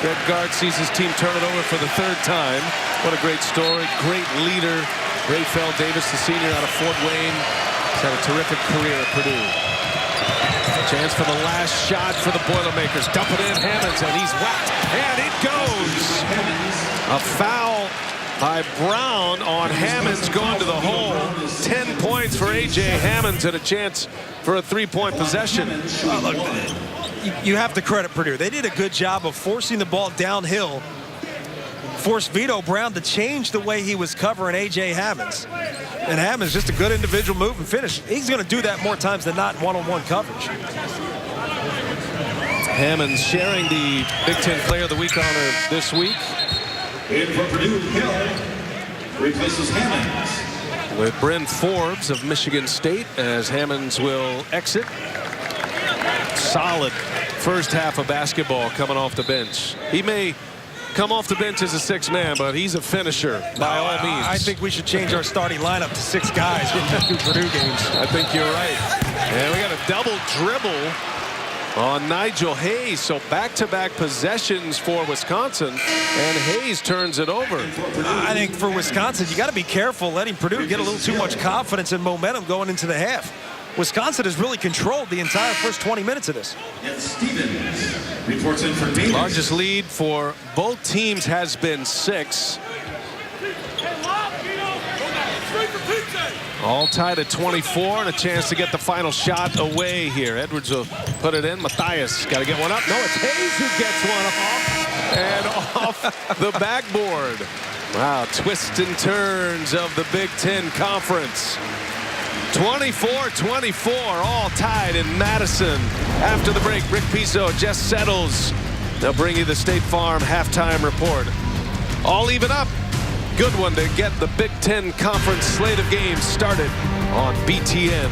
That guard sees his team turn it over for the third time. What a great story. Great leader. Rayfeld Davis, the senior out of Fort Wayne. He's had a terrific career at Purdue. Chance for the last shot for the Boilermakers. Dump it in, Hammonds, and he's whacked. And it goes. A foul by Brown on Hammonds going to the hole. 10 points for A.J. Hammonds and a chance for a three-point possession. Look, you have to credit Purdue. They did a good job of forcing the ball downhill. Forced Vito Brown to change the way he was covering A.J. Hammonds. And Hammonds just a good individual move and finish. He's going to do that more times than not in one-on-one coverage. Hammonds sharing the Big Ten Player of the Week honor this week. In for Purdue, Hill replaces Hammonds. With Bryn Forbes of Michigan State as Hammonds will exit. Solid first half of basketball coming off the bench. He may come off the bench as a sixth man, but he's a finisher by all means. I think we should change our starting lineup to 6 guys in the 2 Purdue games. I think you're right. And we got a double dribble on Nigel Hayes. So back-to-back possessions for Wisconsin, and Hayes turns it over. I think for Wisconsin, you got to be careful letting Purdue get a little too much confidence and momentum going into the half. Wisconsin has really controlled the entire first 20 minutes of this. Stevens reports in for Davis. Largest lead for both teams has been 6. All tied at 24 and a chance to get the final shot away here. Edwards will put it in. Matthias got to get one up. No, it's Hayes who gets one off. And off the backboard. Wow, twists and turns of the Big Ten Conference. 24-24, all tied in Madison. After the break, Rick Piso, Jess Settles. They'll bring you the State Farm halftime report. All even up. Good one to get the Big Ten Conference slate of games started on BTN.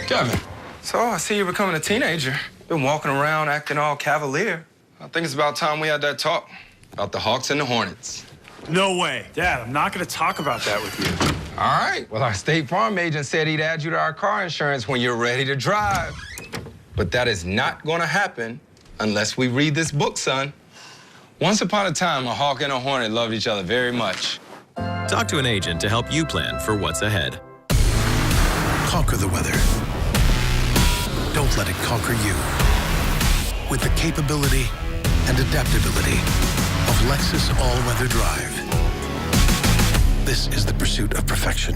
Kevin, so I see you're becoming a teenager. Been walking around acting all cavalier. I think it's about time we had that talk about the Hawks and the Hornets. No way. Dad, I'm not going to talk about that with you. All right. Well, our State Farm agent said he'd add you to our car insurance when you're ready to drive. But that is not going to happen unless we read this book, son. Once upon a time, a hawk and a hornet loved each other very much. Talk to an agent to help you plan for what's ahead. Conquer the weather. Don't let it conquer you. With the capability and adaptability of Lexus All-Weather Drive. This is the pursuit of perfection.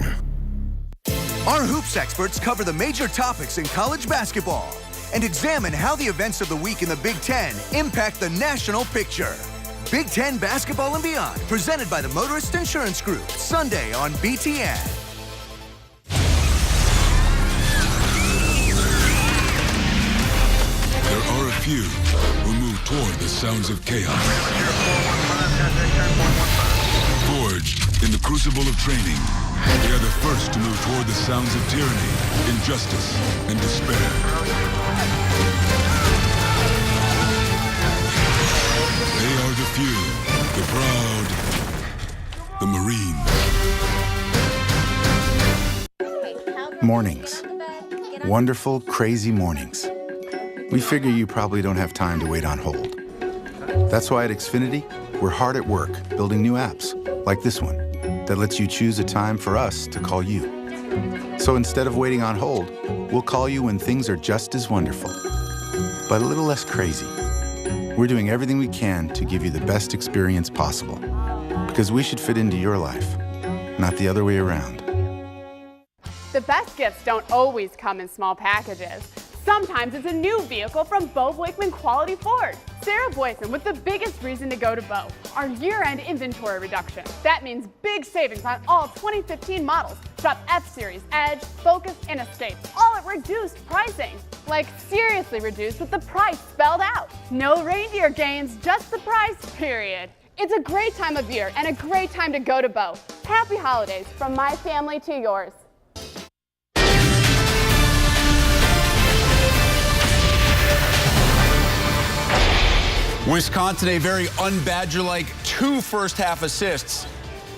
Our hoops experts cover the major topics in college basketball and examine how the events of the week in the Big Ten impact the national picture. Big Ten Basketball and Beyond, presented by the Motorist Insurance Group, Sunday on BTN. There are a few who move toward the sounds of chaos. Forged in the crucible of training, they are the first to move toward the sounds of tyranny, injustice, and despair. They are the few, the proud, the Marines. Mornings. Wonderful, crazy mornings. We figure you probably don't have time to wait on hold. That's why at Xfinity, we're hard at work building new apps, like this one, that lets you choose a time for us to call you. So instead of waiting on hold, we'll call you when things are just as wonderful, but a little less crazy. We're doing everything we can to give you the best experience possible, because we should fit into your life, not the other way around. The best gifts don't always come in small packages. Sometimes it's a new vehicle from Bo Blakeman Quality Ford. Sarah Boyson with the biggest reason to go to Bo, our year-end inventory reduction. That means big savings on all 2015 models. Shop F-Series, Edge, Focus, and Escape, all at reduced pricing. Like seriously reduced with the price spelled out. No reindeer games, just the price, period. It's a great time of year and a great time to go to Bo. Happy holidays from my family to yours. Wisconsin, a very un-Badger-like 2 first-half assists.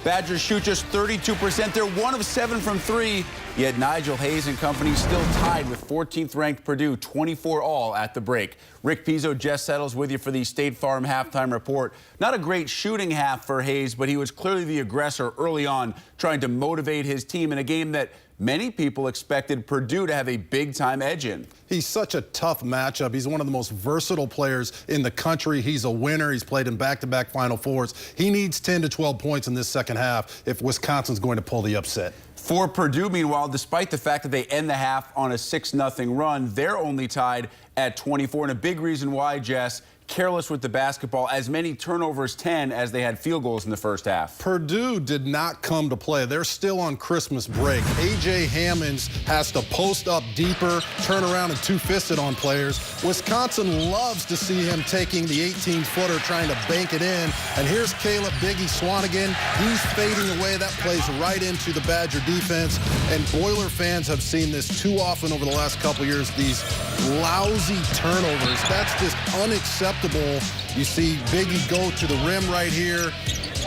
Badgers shoot just 32%. They're 1 of 7 from 3. Yet Nigel Hayes and company still tied with 14th-ranked Purdue, 24 all at the break. Rick Pizzo, Jess Settles with you for the State Farm halftime report. Not a great shooting half for Hayes, but he was clearly the aggressor early on, trying to motivate his team in a game that many people expected Purdue to have a big-time edge in. He's such a tough matchup. He's one of the most versatile players in the country. He's a winner. He's played in back-to-back Final Fours. He needs 10 to 12 points in this second half if Wisconsin's going to pull the upset. For Purdue, meanwhile, despite the fact that they end the half on a 6-0 run, they're only tied at 24. And a big reason why, Jess, careless with the basketball, as many turnovers 10 as they had field goals in the first half. Purdue did not come to play. They're still on Christmas break. A.J. Hammonds has to post up deeper, turn around and two-fist it on players. Wisconsin loves to see him taking the 18-footer, trying to bank it in. And here's Caleb Biggie Swanigan. He's fading away. That plays right into the Badger defense. And Boiler fans have seen this too often over the last couple years, these lousy turnovers. That's just unacceptable. You see Biggie go to the rim right here.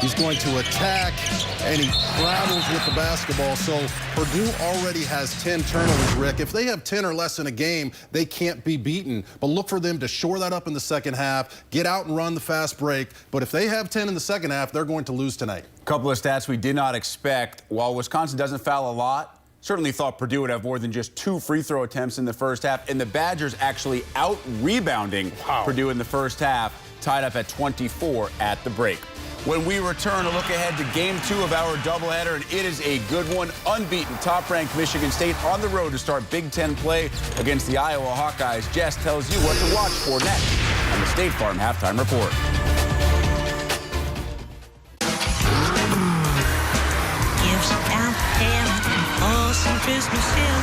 He's going to attack, and he travels with the basketball. So Purdue already has 10 turnovers, Rick. If they have 10 or less in a game, they can't be beaten. But look for them to shore that up in the second half, get out and run the fast break. But if they have 10 in the second half, they're going to lose tonight. A couple of stats we did not expect. While Wisconsin doesn't foul a lot, certainly thought Purdue would have more than just 2 free throw attempts in the first half. And the Badgers actually out-rebounding Purdue in the first half, tied up at 24 at the break. When we return, a look ahead to Game 2 of our doubleheader, and it is a good one. Unbeaten, top-ranked Michigan State on the road to start Big Ten play against the Iowa Hawkeyes. Jess tells you what to watch for next on the State Farm Halftime Report. Some Christmas feeling,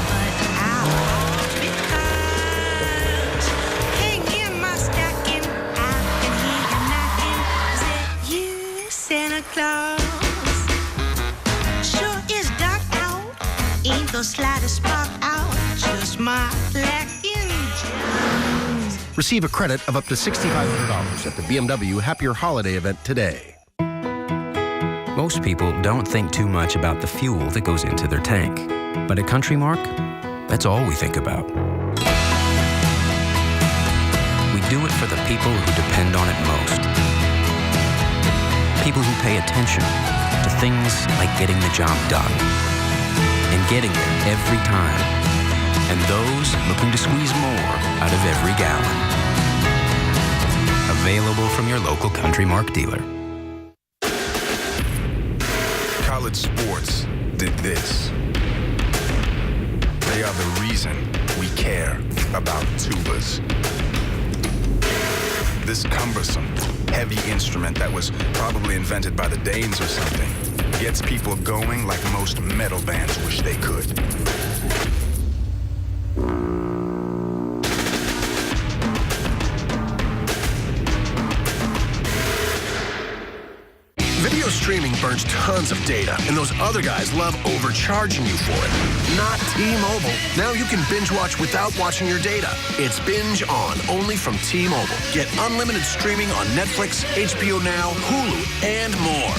but out because hang in my stocking, I can hear you knocking. Is it you, Santa Claus? Sure is dark out, ain't the slightest spark out, just my black engine. Receive a credit of up to $6,500 at the BMW Happier Holiday event today. Most people don't think too much about the fuel that goes into their tank. But at Country Mark, that's all we think about. We do it for the people who depend on it most. People who pay attention to things like getting the job done and getting there every time. And those looking to squeeze more out of every gallon. Available from your local Country Mark dealer. College sports did this. They are the reason we care about tubas. This cumbersome, heavy instrument that was probably invented by the Danes or something gets people going like most metal bands wish they could. Video streaming burns tons of data, and those other guys love overcharging you for it. Not T-Mobile. Now you can binge watch without watching your data. It's Binge On, only from T-Mobile. Get unlimited streaming on Netflix, HBO Now, Hulu, and more.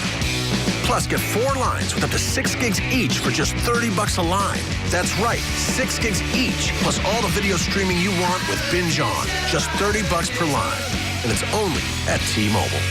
Plus, get 4 lines with up to 6 gigs each for just $30 a line. That's right, 6 gigs each, plus all the video streaming you want with Binge On. Just $30 per line. And it's only at T-Mobile.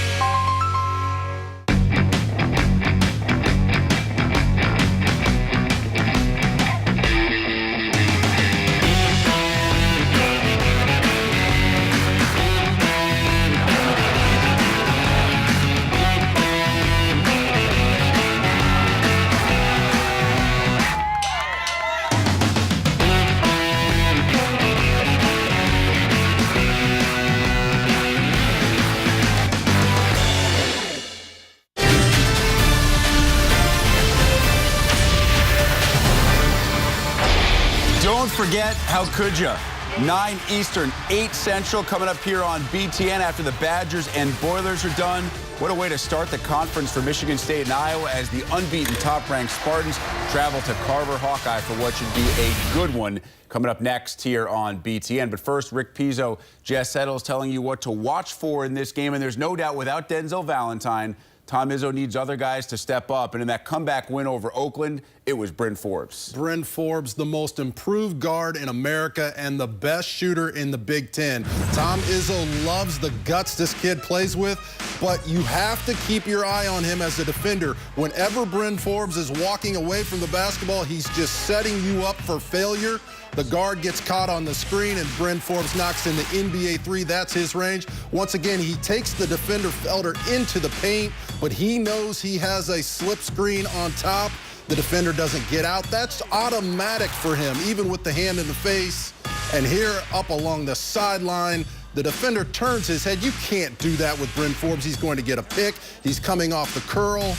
Forget, how could you? 9 Eastern, 8 Central coming up here on BTN after the Badgers and Boilers are done. What a way to start the conference for Michigan State and Iowa as the unbeaten top-ranked Spartans travel to Carver Hawkeye for what should be a good one coming up next here on BTN. But first, Rick Pizzo, Jess Settles telling you what to watch for in this game. And there's no doubt without Denzel Valentine, Tom Izzo needs other guys to step up. And in that comeback win over Oakland, it was Bryn Forbes. Bryn Forbes, the most improved guard in America and the best shooter in the Big Ten. Tom Izzo loves the guts this kid plays with, but you have to keep your eye on him as a defender. Whenever Bryn Forbes is walking away from the basketball, he's just setting you up for failure. The guard gets caught on the screen, and Bryn Forbes knocks in the NBA three. That's his range. Once again, he takes the defender Felder into the paint, but he knows he has a slip screen on top. The defender doesn't get out. That's automatic for him, even with the hand in the face. And here, up along the sideline, the defender turns his head. You can't do that with Bryn Forbes. He's going to get a pick. He's coming off the curl.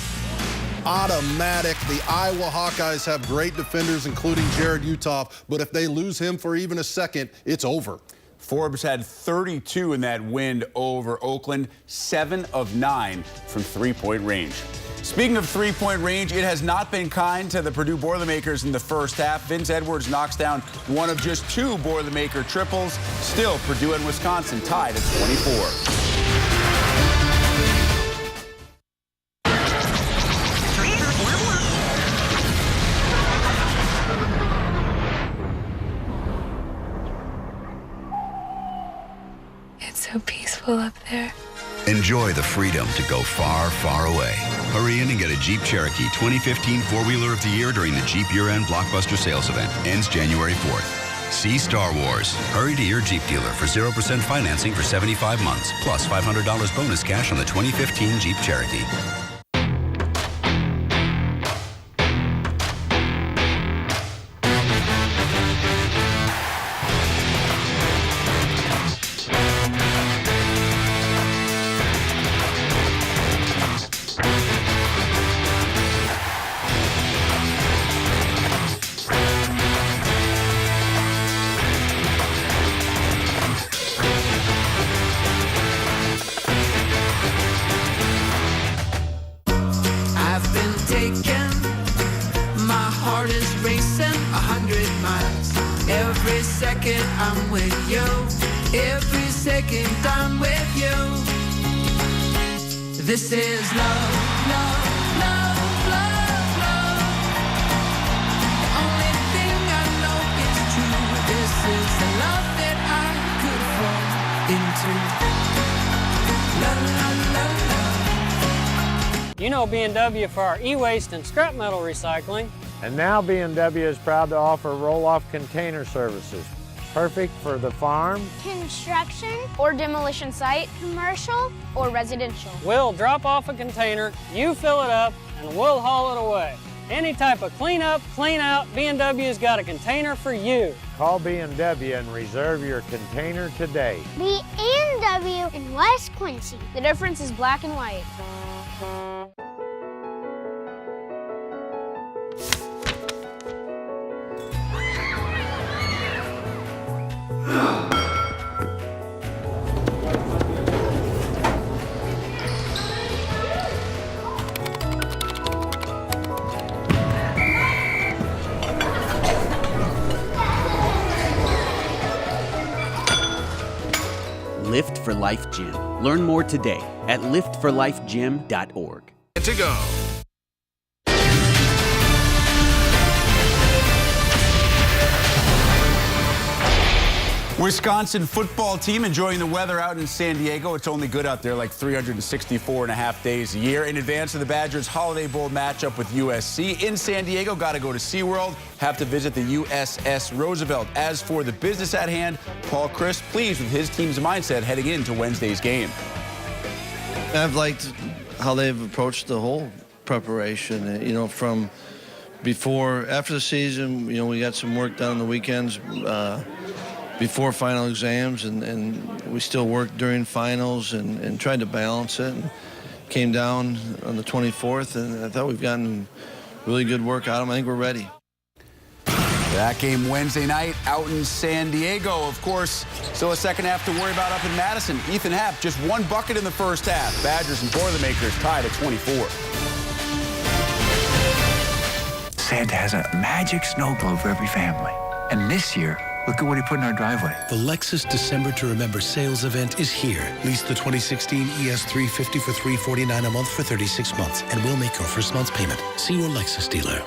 Automatic. The Iowa Hawkeyes have great defenders, including Jared Uthoff, but if they lose him for even a second, it's over. Forbes had 32 in that win over Oakland, 7 of 9 from three-point range. Speaking of three-point range, it has not been kind to the Purdue Boilermakers in the first half. Vince Edwards knocks down one of just 2 Boilermaker triples. Still, Purdue and Wisconsin tied at 24. So peaceful up there. Enjoy the freedom to go far, far away. Hurry in and get a Jeep Cherokee 2015 Four-Wheeler of the Year during the Jeep Year-End Blockbuster Sales Event. Ends January 4th. See Star Wars. Hurry to your Jeep dealer for 0% financing for 75 months, plus $500 bonus cash on the 2015 Jeep Cherokee. I'm with you. Every second I'm with you. This is love, love, love, love, love. The only thing I know is true. This is the love that I could fall into. Love, love, love, love. You know B&W for our e-waste and scrap metal recycling. And now B&W is proud to offer roll-off container services. Perfect for the farm, construction or demolition site, commercial or residential. We'll drop off a container, you fill it up, and we'll haul it away. Any type of cleanup, clean out, B&W's got a container for you. Call B&W and reserve your container today. B&W in West Quincy. The difference is black and white. Lift for Life Gym. Learn more today at liftforlifegym.org. To go. Wisconsin football team enjoying the weather out in San Diego. It's only good out there, like 364 and a half days a year. In advance of the Badgers' Holiday Bowl matchup with USC in San Diego, got to go to SeaWorld, have to visit the USS Roosevelt. As for the business at hand, Paul Chryst pleased with his team's mindset heading into Wednesday's game. I've liked how they've approached the whole preparation, you know, from after the season, you know, we got some work done on the weekends, before final exams, and we still worked during finals and tried to balance it, and came down on the 24th, and I thought we've gotten really good work out of them. I think we're ready. That game Wednesday night out in San Diego. Of course, still a second half to worry about up in Madison. Ethan Happ, just one bucket in the first half. Badgers and Boilermakers tied at 24. Santa has a magic snow globe for every family. And this year, look at what he put in our driveway. The Lexus December to Remember sales event is here. Lease the 2016 ES350 for $349 a month for 36 months, and we'll make your first month's payment. See your Lexus dealer.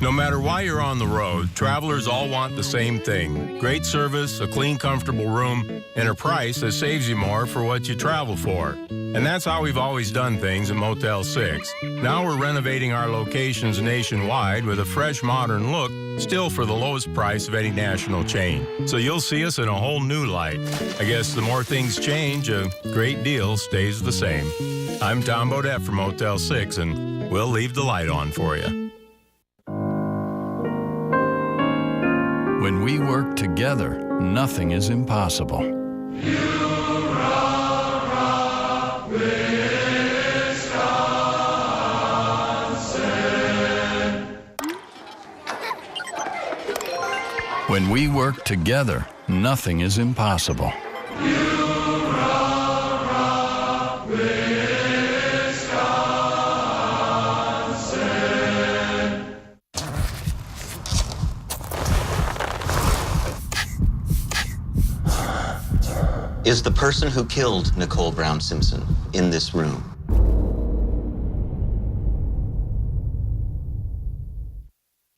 No matter why you're on the road, travelers all want the same thing. Great service, a clean, comfortable room, and a price that saves you more for what you travel for. And that's how we've always done things at Motel 6. Now we're renovating our locations nationwide with a fresh, modern look, still for the lowest price of any national chain. So you'll see us in a whole new light. I guess the more things change, a great deal stays the same. I'm Tom Bodette from Motel 6, and we'll leave the light on for you. When we work together, nothing is impossible. When we work together, nothing is impossible. Is the person who killed Nicole Brown Simpson in this room?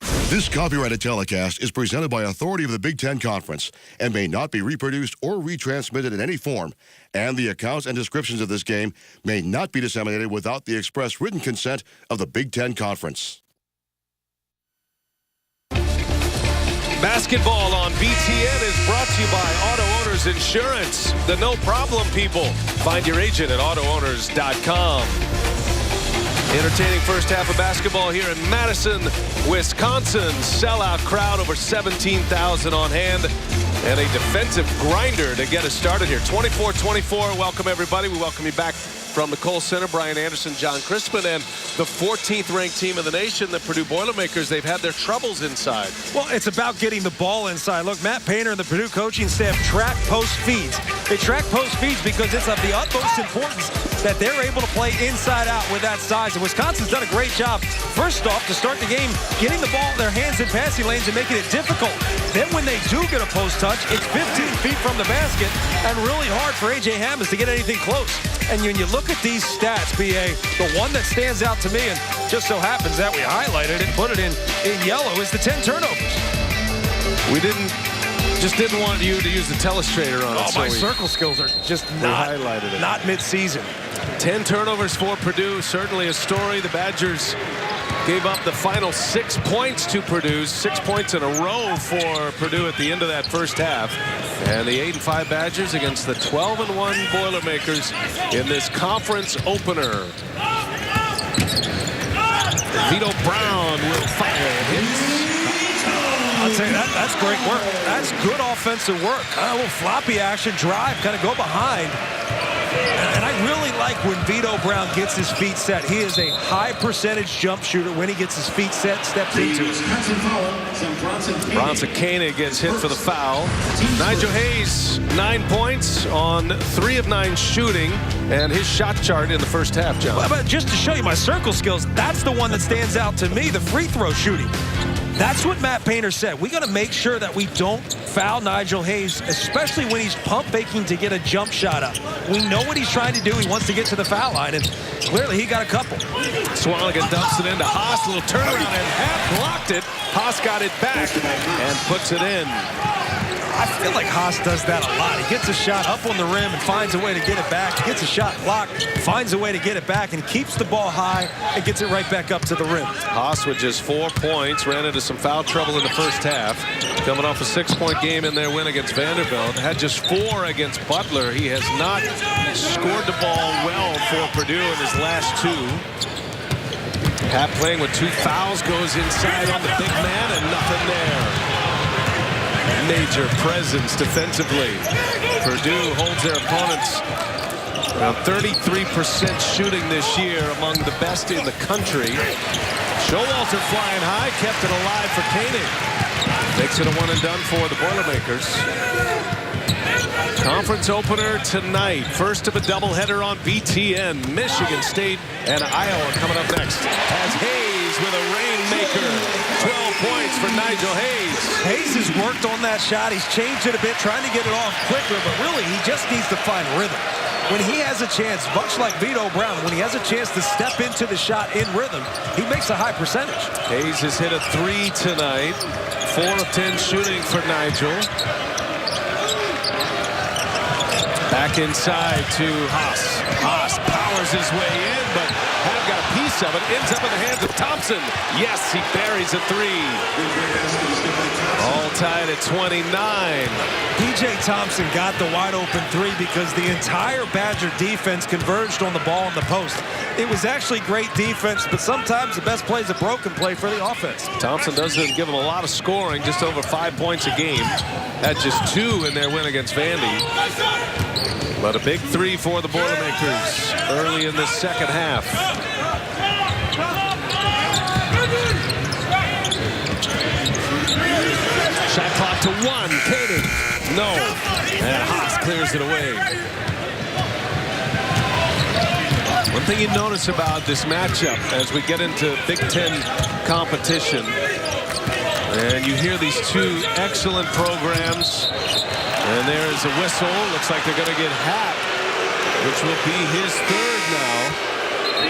This copyrighted telecast is presented by authority of the Big Ten Conference and may not be reproduced or retransmitted in any form. And the accounts and descriptions of this game may not be disseminated without the express written consent of the Big Ten Conference. Basketball on BTN is brought to you by Auto Owners Insurance, the no problem people. Find your agent at AutoOwners.com. Entertaining first half of basketball here in Madison, Wisconsin. Sellout crowd, over 17,000 on hand, and a defensive grinder to get us started here. 24-24. Welcome, everybody. We welcome you back from the Kohl Center. Brian Anderson, John Crispin, and the 14th ranked team in the nation, the Purdue Boilermakers. They've had their troubles inside. Well, it's about getting the ball inside. Look, Matt Painter and the Purdue coaching staff track post feeds. They track post feeds because it's of the utmost importance that they're able to play inside out with that size. And Wisconsin's done a great job, first off, to start the game, getting the ball in their hands in passing lanes and making it difficult. Then when they do get a post touch, it's 15 feet from the basket and really hard for A.J. Hammonds to get anything close. And when you look at these stats, B.A., the one that stands out to me, and just so happens that we highlighted it and put it in yellow, is the 10 turnovers. We just didn't want you to use the telestrator on it. Oh, my circle skills are just not mid-season. 10 turnovers for Purdue, certainly a story. The Badgers gave up the final 6 points to Purdue, 6 points in a row for Purdue at the end of that first half. And the 8-5 Badgers against the 12-1 Boilermakers in this conference opener. Vito Brown will fire hits. I'll tell you, that's great work. That's good offensive work. A little floppy action drive, kind of go behind. And I really like when Vito Brown gets his feet set. He is a high percentage jump shooter when he gets his feet set, steps into it. Bronson Koenig gets hit for the foul. Nigel Hayes, 9 points on 3 of 9 shooting, and his shot chart in the first half, John. But just to show you my circle skills, that's the one that stands out to me, the free throw shooting. That's what Matt Painter said. We got to make sure that we don't foul Nigel Hayes, especially when he's pump faking to get a jump shot up. We know what he's trying to do. He wants to get to the foul line, and clearly he got a couple. Swanigan dumps it into Haas, a little turnaround, and Happ blocked it. Haas got it back and puts it in. I feel like Haas does that a lot. He gets a shot up on the rim and finds a way to get it back. He gets a shot blocked, finds a way to get it back, and keeps the ball high and gets it right back up to the rim. Haas with just 4 points, ran into some foul trouble in the first half. Coming off a 6-point game in their win against Vanderbilt. Had just 4 against Butler. He has not scored the ball well for Purdue in his last 2. Hat playing with 2 fouls, goes inside on the big man, and nothing there. Major presence defensively. Purdue holds their opponents around 33% shooting this year, among the best in the country. Showalter flying high, kept it alive for Koenig. Makes it a 1-and-done for the Boilermakers. Conference opener tonight. First of a doubleheader on BTN. Michigan State and Iowa coming up next. As Hayes with a rainmaker. 12 points for Nigel Hayes. Hayes has worked on that shot. He's changed it a bit, trying to get it off quicker, but really he just needs to find rhythm. When he has a chance, much like Vito Brown, when he has a chance to step into the shot in rhythm, he makes a high percentage. Hayes has hit a 3 tonight. 4 of 10 shooting for Nigel. Back inside to Haas. Haas powers his way in, but hadn't got a piece of it. Ends up in the hands of Thompson. Yes, he buries a 3. All tied at 29. P.J. Thompson got the wide open 3 because the entire Badger defense converged on the ball in the post. It was actually great defense, but sometimes the best play is a broken play for the offense. Thompson doesn't give them a lot of scoring, just over 5 points a game. Had just 2 in their win against Vandy. But a big 3 for the Boilermakers early in the second half. Shot clock to 1. Koenig. No. And Haas clears it away. One thing you notice about this matchup as we get into Big Ten competition, and you hear these 2 excellent programs, and there's a whistle. Looks like they're going to get Happ, which will be his 3rd now.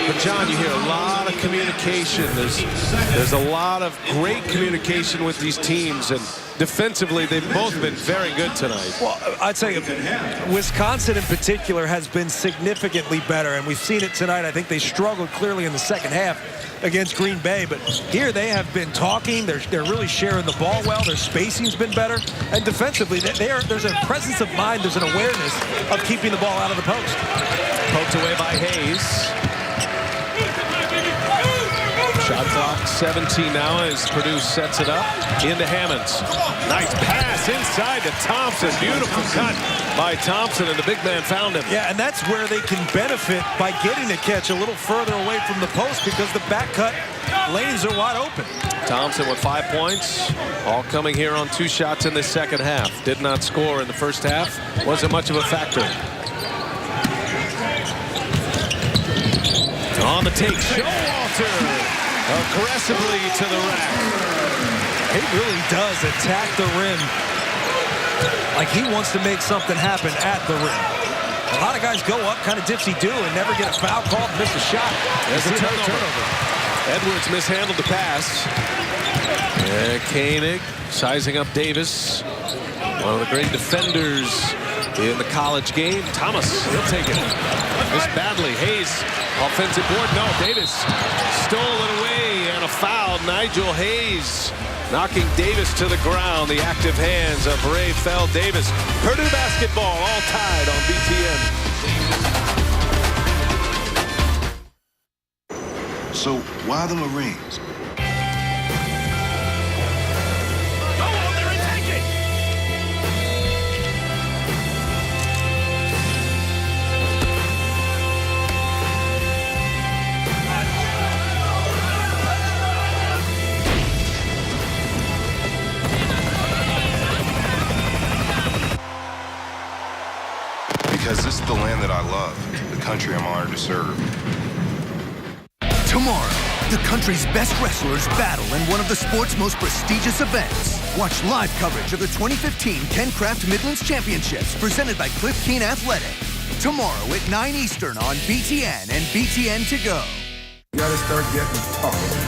But John, you hear a lot of communication. There's a lot of great communication with these teams, and defensively, they've both been very good tonight. Well, I'd say Wisconsin in particular has been significantly better, and we've seen it tonight. I think they struggled clearly in the second half against Green Bay, but here they have been talking. They're really sharing the ball well. Their spacing's been better, and defensively, there's a presence of mind. There's an awareness of keeping the ball out of the post. Poked away by Hayes. Shot clock 17 now as Purdue sets it up into Hammonds. Nice pass inside to Thompson. Beautiful cut by Thompson, and the big man found him. Yeah, and that's where they can benefit by getting the catch a little further away from the post because the back cut lanes are wide open. Thompson with 5 points, all coming here on 2 shots in the second half. Did not score in the first half. Wasn't much of a factor. On the take, Showalter. Aggressively to the rack. He really does attack the rim like he wants to make something happen at the rim. A lot of guys go up kind of dipsy-do and never get a foul called and miss a shot. There's a turnover. Edwards mishandled the pass. And Koenig sizing up Davis. One of the great defenders in the college game. Thomas, he'll take it. Missed badly. Hayes, offensive board. No, Davis stole it away, and a foul. Nigel Hayes knocking Davis to the ground. The active hands of Ray Fell Davis. Purdue basketball all tied on BTN. So why the Marines? Because this is the land that I love, the country I'm honored to serve. Tomorrow, the country's best wrestlers battle in one of the sport's most prestigious events. Watch live coverage of the 2015 Ken Craft Midlands Championships presented by Cliff Keen Athletic. Tomorrow at 9 Eastern on BTN and BTN To Go. You gotta start getting tougher.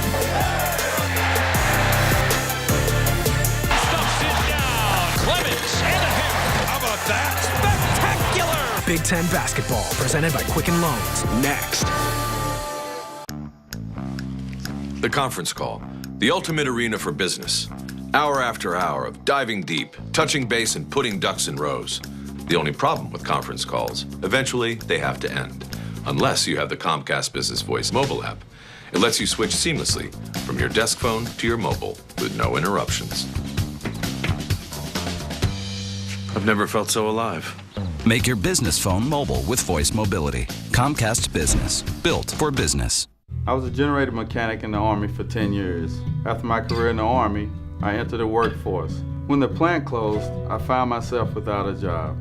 Big Ten basketball, presented by Quicken Loans. Next. The Conference Call, the ultimate arena for business. Hour after hour of diving deep, touching base, and putting ducks in rows. The only problem with conference calls, eventually they have to end. Unless you have the Comcast Business Voice mobile app. It lets you switch seamlessly from your desk phone to your mobile with no interruptions. I've never felt so alive. Make your business phone mobile with voice mobility. Comcast Business, built for business. I was a generator mechanic in the Army for 10 years. After my career in the Army, I entered the workforce. When the plant closed, I found myself without a job.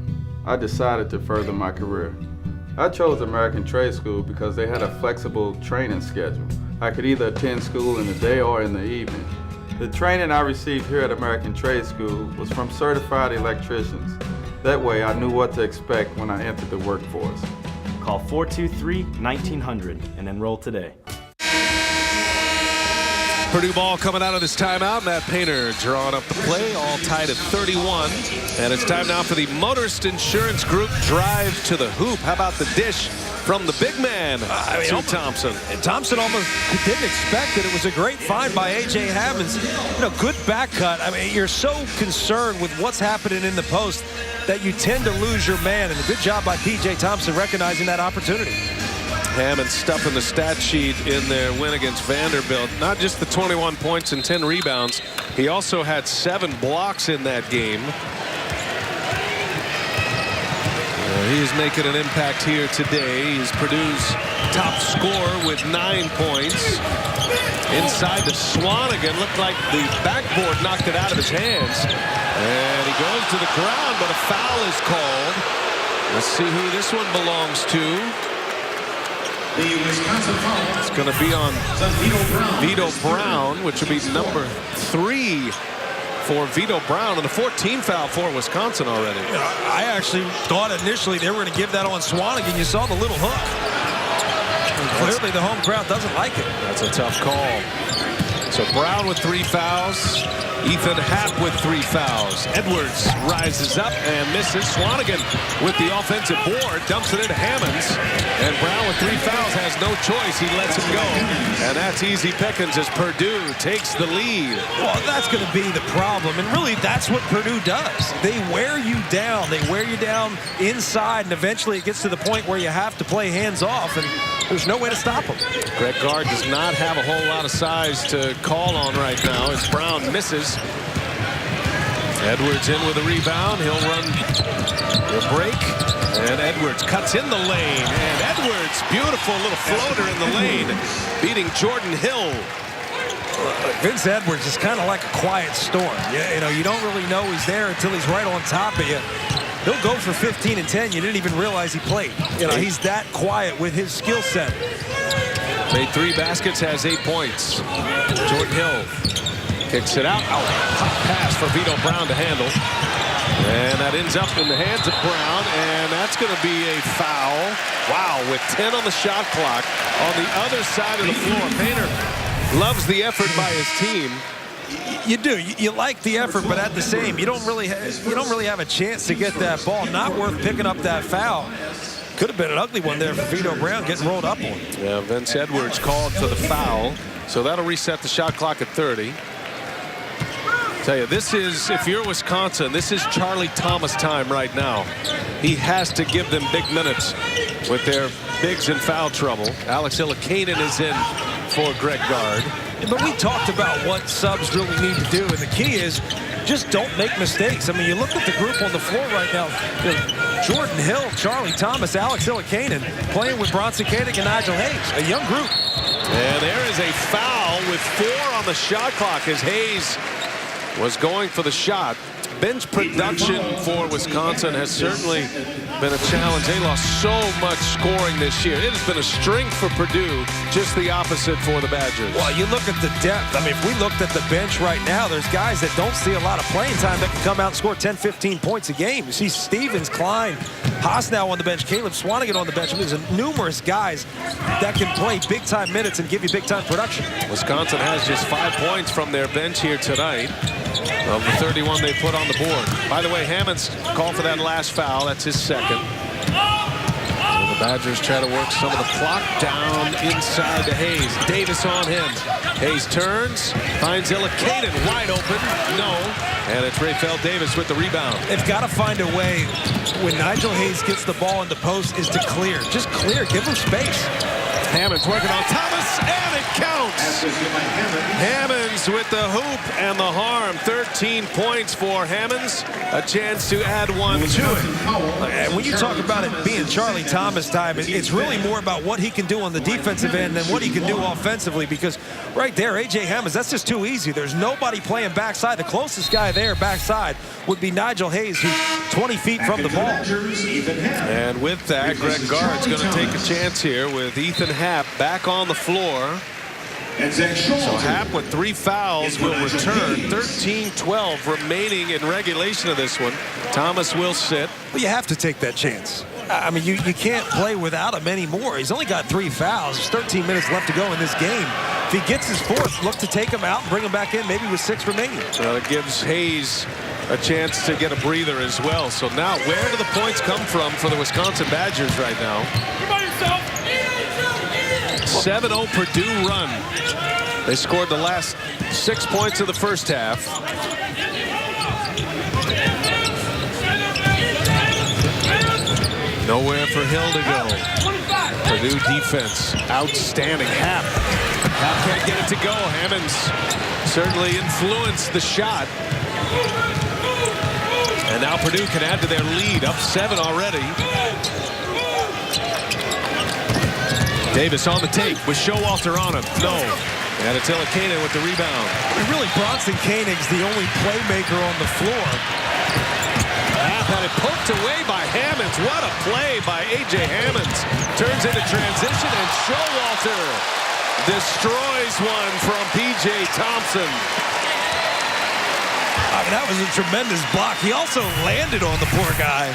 I decided to further my career. I chose American Trade School because they had a flexible training schedule. I could either attend school in the day or in the evening. The training I received here at American Trade School was from certified electricians. That way I knew what to expect when I entered the workforce. Call 423-1900 and enroll today. Purdue ball coming out of this timeout. Matt Painter drawing up the play, all tied at 31. And it's time now for the Motorist Insurance Group drive to the hoop. How about the dish from the big man to Thompson? And Thompson almost didn't expect it. It was a great find by A.J. Hammonds. Good back cut. I mean, you're so concerned with what's happening in the post that you tend to lose your man. And a good job by P.J. Thompson recognizing that opportunity. Hammond stuffing the stat sheet in their win against Vanderbilt. Not just the 21 points and 10 rebounds. He also had 7 blocks in that game. He is making an impact here today. He's Purdue's top scorer with 9 points. Inside to Swanigan. Looked like the backboard knocked it out of his hands. And he goes to the ground, but a foul is called. Let's see who this one belongs to. It's going to be on Vito Brown, which will be number 3 for Vito Brown, and a 14 foul for Wisconsin already. I actually thought initially they were going to give that on Swanigan. You saw the little hook. And clearly the home crowd doesn't like it. That's a tough call. So Brown with 3 fouls. Ethan Happ with 3 fouls. Edwards rises up and misses. Swanigan with the offensive board, dumps it into Hammonds. And Brown with 3 fouls has no choice. He lets him go. And that's easy pickings as Purdue takes the lead. Well, that's going to be the problem. And really, that's what Purdue does. They wear you down. They wear you down inside. And eventually it gets to the point where you have to play hands off. And there's no way to stop them. Greg Gard does not have a whole lot of size to call on right now as Brown misses. Edwards in with a rebound. He'll run the break. And Edwards cuts in the lane. And Edwards, beautiful little floater in the lane, beating Jordan Hill. Vince Edwards is kind of like a quiet storm. You don't really know he's there until he's right on top of you. He'll go for 15 and 10. You didn't even realize he played. He's that quiet with his skill set. Made 3 baskets, has 8 points. Jordan Hill kicks it out. Hot pass for Vito Brown to handle. And that ends up in the hands of Brown, and that's going to be a foul. Wow, with 10 on the shot clock on the other side of the floor. Painter loves the effort by his team. You do. You like the effort, but at the same, you don't really have a chance to get that ball. Not worth picking up that foul. Could have been an ugly one there for Vito Brown getting rolled up on. Yeah, Vince Edwards called for the foul, so that'll reset the shot clock at 30. Tell you, this is, if you're Wisconsin, this is Charlie Thomas time right now. He has to give them big minutes with their bigs in foul trouble. Alex Ilakanen is in for Greg Gard. But we talked about what subs really need to do, and the key is just don't make mistakes. I mean, you look at the group on the floor right now. Jordan Hill, Charlie Thomas, Alex Ilakanen playing with Bronson Koenig and Nigel Hayes, a young group. And there is a foul with 4 on the shot clock as Hayes was going for the shot. Bench production for Wisconsin has certainly been a challenge. They lost so much scoring this year. It has been a strength for Purdue, just the opposite for the Badgers. Well, you look at the depth. I mean, if we looked at the bench right now, there's guys that don't see a lot of playing time that can come out and score 10, 15 points a game. You see Stevens, Klein, Haas now on the bench, Caleb Swanigan on the bench. I mean, there's numerous guys that can play big-time minutes and give you big-time production. Wisconsin has just 5 points from their bench here tonight of the 31 they put on the board. By the way, Hammonds called for that last foul. That's his second. Badgers try to work some of the clock down inside to Hayes. Davis on him. Hayes turns, finds Ilikainen wide open. No. And it's Rafael Davis with the rebound. They've got to find a way when Nigel Hayes gets the ball in the post is to clear. Just clear. Give him space. Hammonds working on Thomas, and it counts. Hammonds with the hoop and the harm. 13 points for Hammonds. A chance to add one to it. And when you talk about it being Charlie Thomas time, it's really more about what he can do on the defensive end than what he can do offensively, because right there, A.J. Hammonds, that's just too easy. There's nobody playing backside. The closest guy there backside would be Nigel Hayes, who's 20 feet from the ball. And with that, Greg Gard's going to take a chance here with Ethan Happ back on the floor. So Happ with 3 fouls will return. 13-12 remaining in regulation of this one. Thomas will sit. Well, you have to take that chance. I mean, you can't play without him anymore. He's only got 3 fouls. There's 13 minutes left to go in this game. If he gets his 4th, look to take him out and bring him back in, maybe with 6 remaining. Well, it gives Hayes a chance to get a breather as well. So now, where do the points come from for the Wisconsin Badgers right now? 7-0 Purdue run. They scored the last 6 points of the first half. Nowhere for Hill to go. Purdue defense outstanding. Happ can't get it to go. Hammonds certainly influenced the shot. And now Purdue can add to their lead, up 7 already. Davis on the take with Showalter on him. No. And it's Ilikainen with the rebound. I mean, really, Bronson Koenig's the only playmaker on the floor. Happ had it poked away by Hammonds. What a play by A.J. Hammonds. Turns into transition, and Showalter destroys one from P.J. Thompson. I mean, that was a tremendous block. He also landed on the poor guy.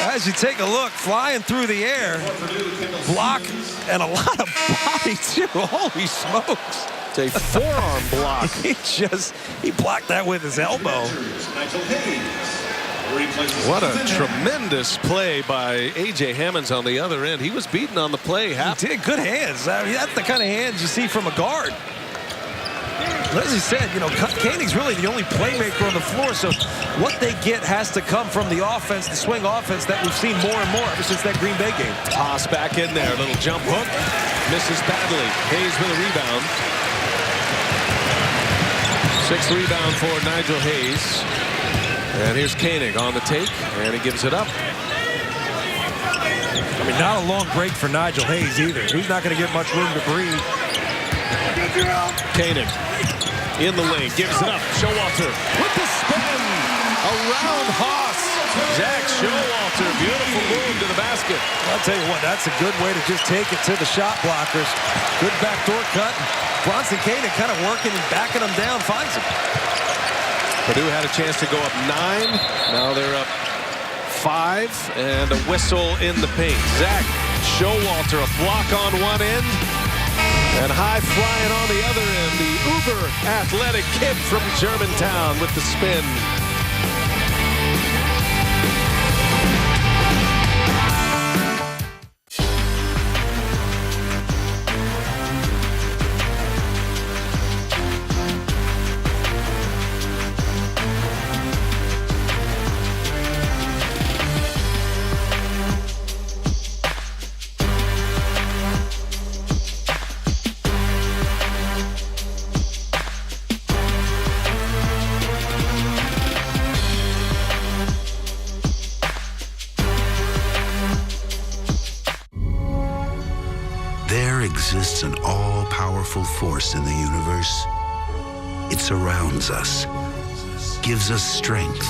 As you take a look, flying through the air, block, and a lot of body, too. Holy smokes. It's a forearm block. He blocked that with his elbow. What a tremendous play by A.J. Hammonds on the other end. He was beaten on the play. He did. Good hands. I mean, that's the kind of hands you see from a guard. As he said, you know, Koenig's really the only playmaker on the floor, so what they get has to come from the offense, the swing offense that we've seen more and more ever since that Green Bay game. Toss back in there, little jump hook, misses badly. Hayes with a rebound. 6th rebound for Nigel Hayes. And here's Koenig on the take, and he gives it up. I mean, not a long break for Nigel Hayes either. He's not going to get much room to breathe. Koenig in the lane, gives it up. Showalter with the spin around Haas. Zach Showalter, beautiful move to the basket. I'll tell you what, that's a good way to just take it to the shot blockers. Good backdoor cut. Bronson Koenig kind of working and backing him down, finds him. Purdue had a chance to go up 9. Now they're up 5, and a whistle in the paint. Zach Showalter, a block on one end. And high flying on the other end, the uber athletic kid from Germantown with the spin. Exists an all-powerful force in the universe. It surrounds us, gives us strength,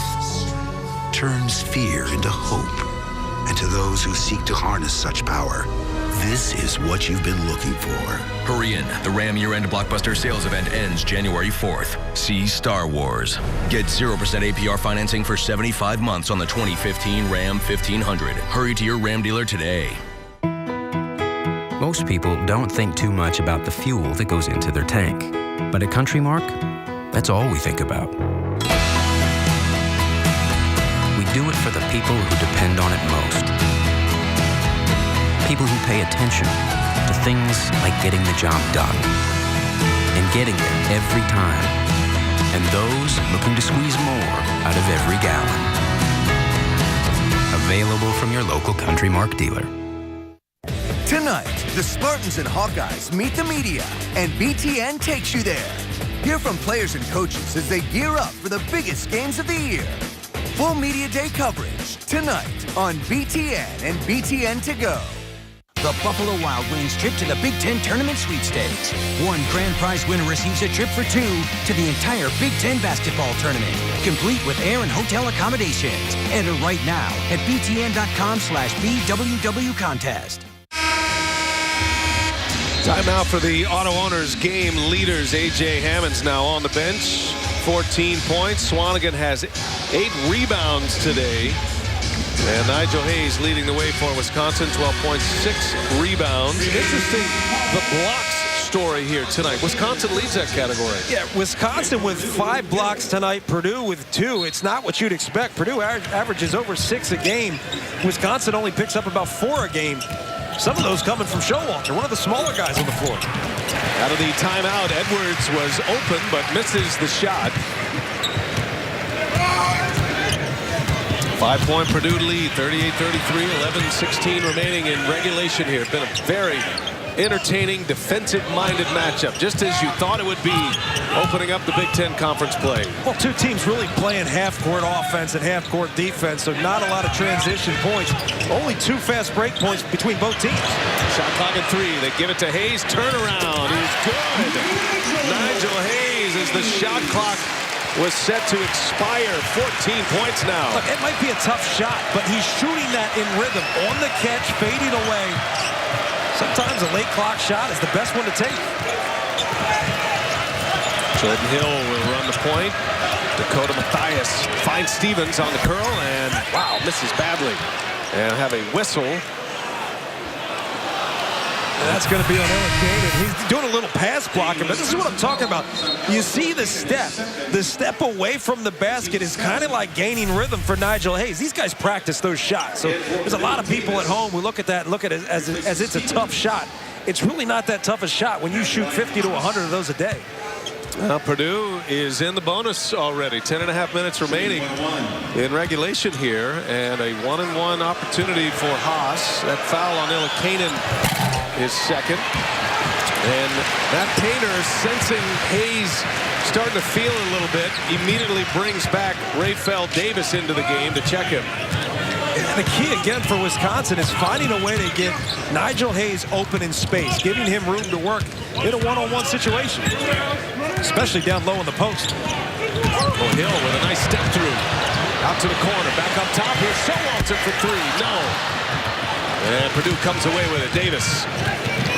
turns fear into hope. And to those who seek to harness such power, this is what you've been looking for. Hurry in. The Ram year-end blockbuster sales event ends January 4th. See Star Wars. Get 0% APR financing for 75 months on the 2015 Ram 1500. Hurry to your Ram dealer today. Most people don't think too much about the fuel that goes into their tank. But at Country Mark, that's all we think about. We do it for the people who depend on it most. People who pay attention to things like getting the job done and getting there every time. And those looking to squeeze more out of every gallon. Available from your local Country Mark dealer. Tonight, the Spartans and Hawkeyes meet the media, and BTN takes you there. Hear from players and coaches as they gear up for the biggest games of the year. Full Media Day coverage tonight on BTN and BTN To Go. The Buffalo Wild Wings trip to the Big Ten Tournament Sweepstakes. One grand prize winner receives a trip for two to the entire Big Ten basketball tournament, complete with air and hotel accommodations. Enter right now at btn.com/BWW contest. Timeout for the Auto Owners game leaders. A.J. Hammond's now on the bench. 14 points. Swanigan has 8 rebounds today. And Nigel Hayes leading the way for Wisconsin. 12 points, 6 rebounds. Interesting, the blocks story here tonight. Wisconsin leads that category. Yeah, Wisconsin with 5 blocks tonight. Purdue with 2. It's not what you'd expect. Purdue averages over 6 a game. Wisconsin only picks up about 4 a game. Some of those coming from Showalter, one of the smaller guys on the floor. Out of the timeout, Edwards was open but misses the shot. 5-point Purdue lead, 38-33, 11-16 remaining in regulation here. Been a very entertaining, defensive-minded matchup, just as you thought it would be opening up the Big Ten Conference play. Well, two teams really playing half-court offense and half-court defense, so not a lot of transition points. Only 2 fast break points between both teams. Shot clock at 3. They give it to Hayes. Turnaround is good. Nigel Hayes as the shot clock was set to expire. 14 points now. Look, it might be a tough shot, but he's shooting that in rhythm. On the catch, fading away. Sometimes a late clock shot is the best one to take. Jordan Hill will run the point. Dakota Mathias finds Stevens on the curl and, wow, misses badly. And have a whistle. That's going to be on Illicated. He's doing a little pass blocking, but this is what I'm talking about. You see the step. The step away from the basket is kind of like gaining rhythm for Nigel Hayes. These guys practice those shots. So there's a lot of people at home who look at that and look at it as it's a tough shot. It's really not that tough a shot when you shoot 50 to 100 of those a day. Well, Purdue is in the bonus already. 10.5 minutes remaining in regulation here. And a 1-and-1 opportunity for Haas. That foul on Illicanen is second. And Matt Painter, sensing Hayes starting to feel it a little bit, immediately brings back Rafael Davis into the game to check him. And the key again for Wisconsin is finding a way to get Nigel Hayes open in space, giving him room to work in a one-on-one situation, especially down low in the post. Oh, Hill with a nice step through. Out to the corner, back up top here. Showalter for 3, no. And Purdue comes away with it. Davis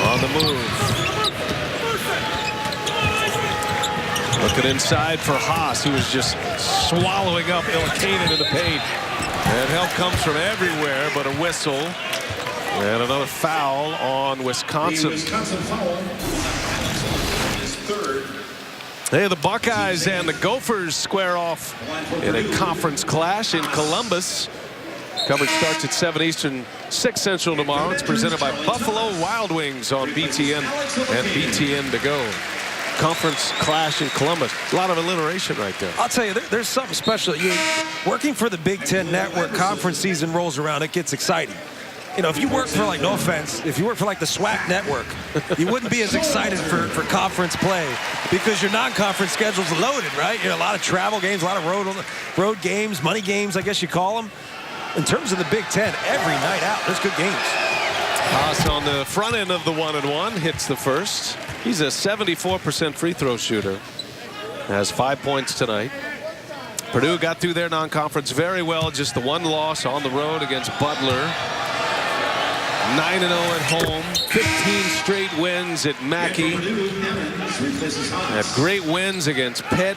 on the move. Looking inside for Haas, who is just swallowing up Illicanen in the paint. And help comes from everywhere, but a whistle. And another foul on Wisconsin. Hey, the Buckeyes and the Gophers square off in a conference clash in Columbus. Coverage starts at 7 Eastern, 6 Central tomorrow. It's presented by Buffalo Wild Wings on BTN and BTN To Go. Conference clash in Columbus. A lot of alliteration right there. I'll tell you, there's something special. You're working for the Big Ten Network, conference season rolls around, it gets exciting. You know, if you work for, like, no offense, if you work for, like, the SWAC network, you wouldn't be as excited for conference play because your non-conference schedule's loaded, right? You know, a lot of travel games, a lot of road games, money games, I guess you call them. In terms of the Big Ten, every night out, there's good games. Haas on the front end of the 1-and-1 hits the first. He's a 74% free throw shooter. Has 5 points tonight. Purdue got through their non-conference very well. Just the one loss on the road against Butler. 9-0 at home. 15 straight wins at Mackey. Had great wins against Pitt.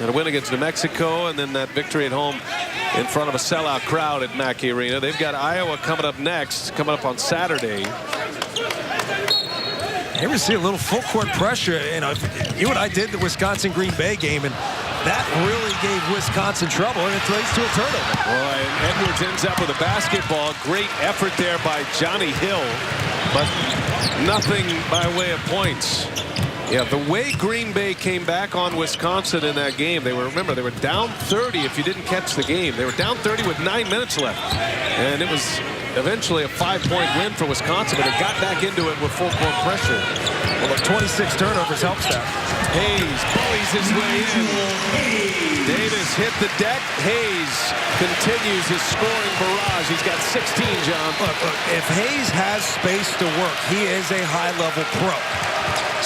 And a win against New Mexico. And then that victory at home in front of a sellout crowd at Mackey Arena. They've got Iowa coming up next. Coming up on Saturday. You ever see a little full court pressure? You know, you and I did the Wisconsin Green Bay game, and That really gave Wisconsin trouble, and it leads to a turnover. Boy, and Edwards ends up with a basketball. Great effort there by Johnny Hill, but nothing by way of points. Yeah, the way Green Bay came back on Wisconsin in that game, they were down 30 if you didn't catch the game. They were down 30 with 9 minutes left. And it was eventually a 5-point win for Wisconsin, but they got back into it with full court pressure. Well, the 26 turnovers helps that. Hayes bullies his way in. Davis hit the deck. Hayes continues his scoring barrage. He's got 16, John. Look, if Hayes has space to work, he is a high-level pro.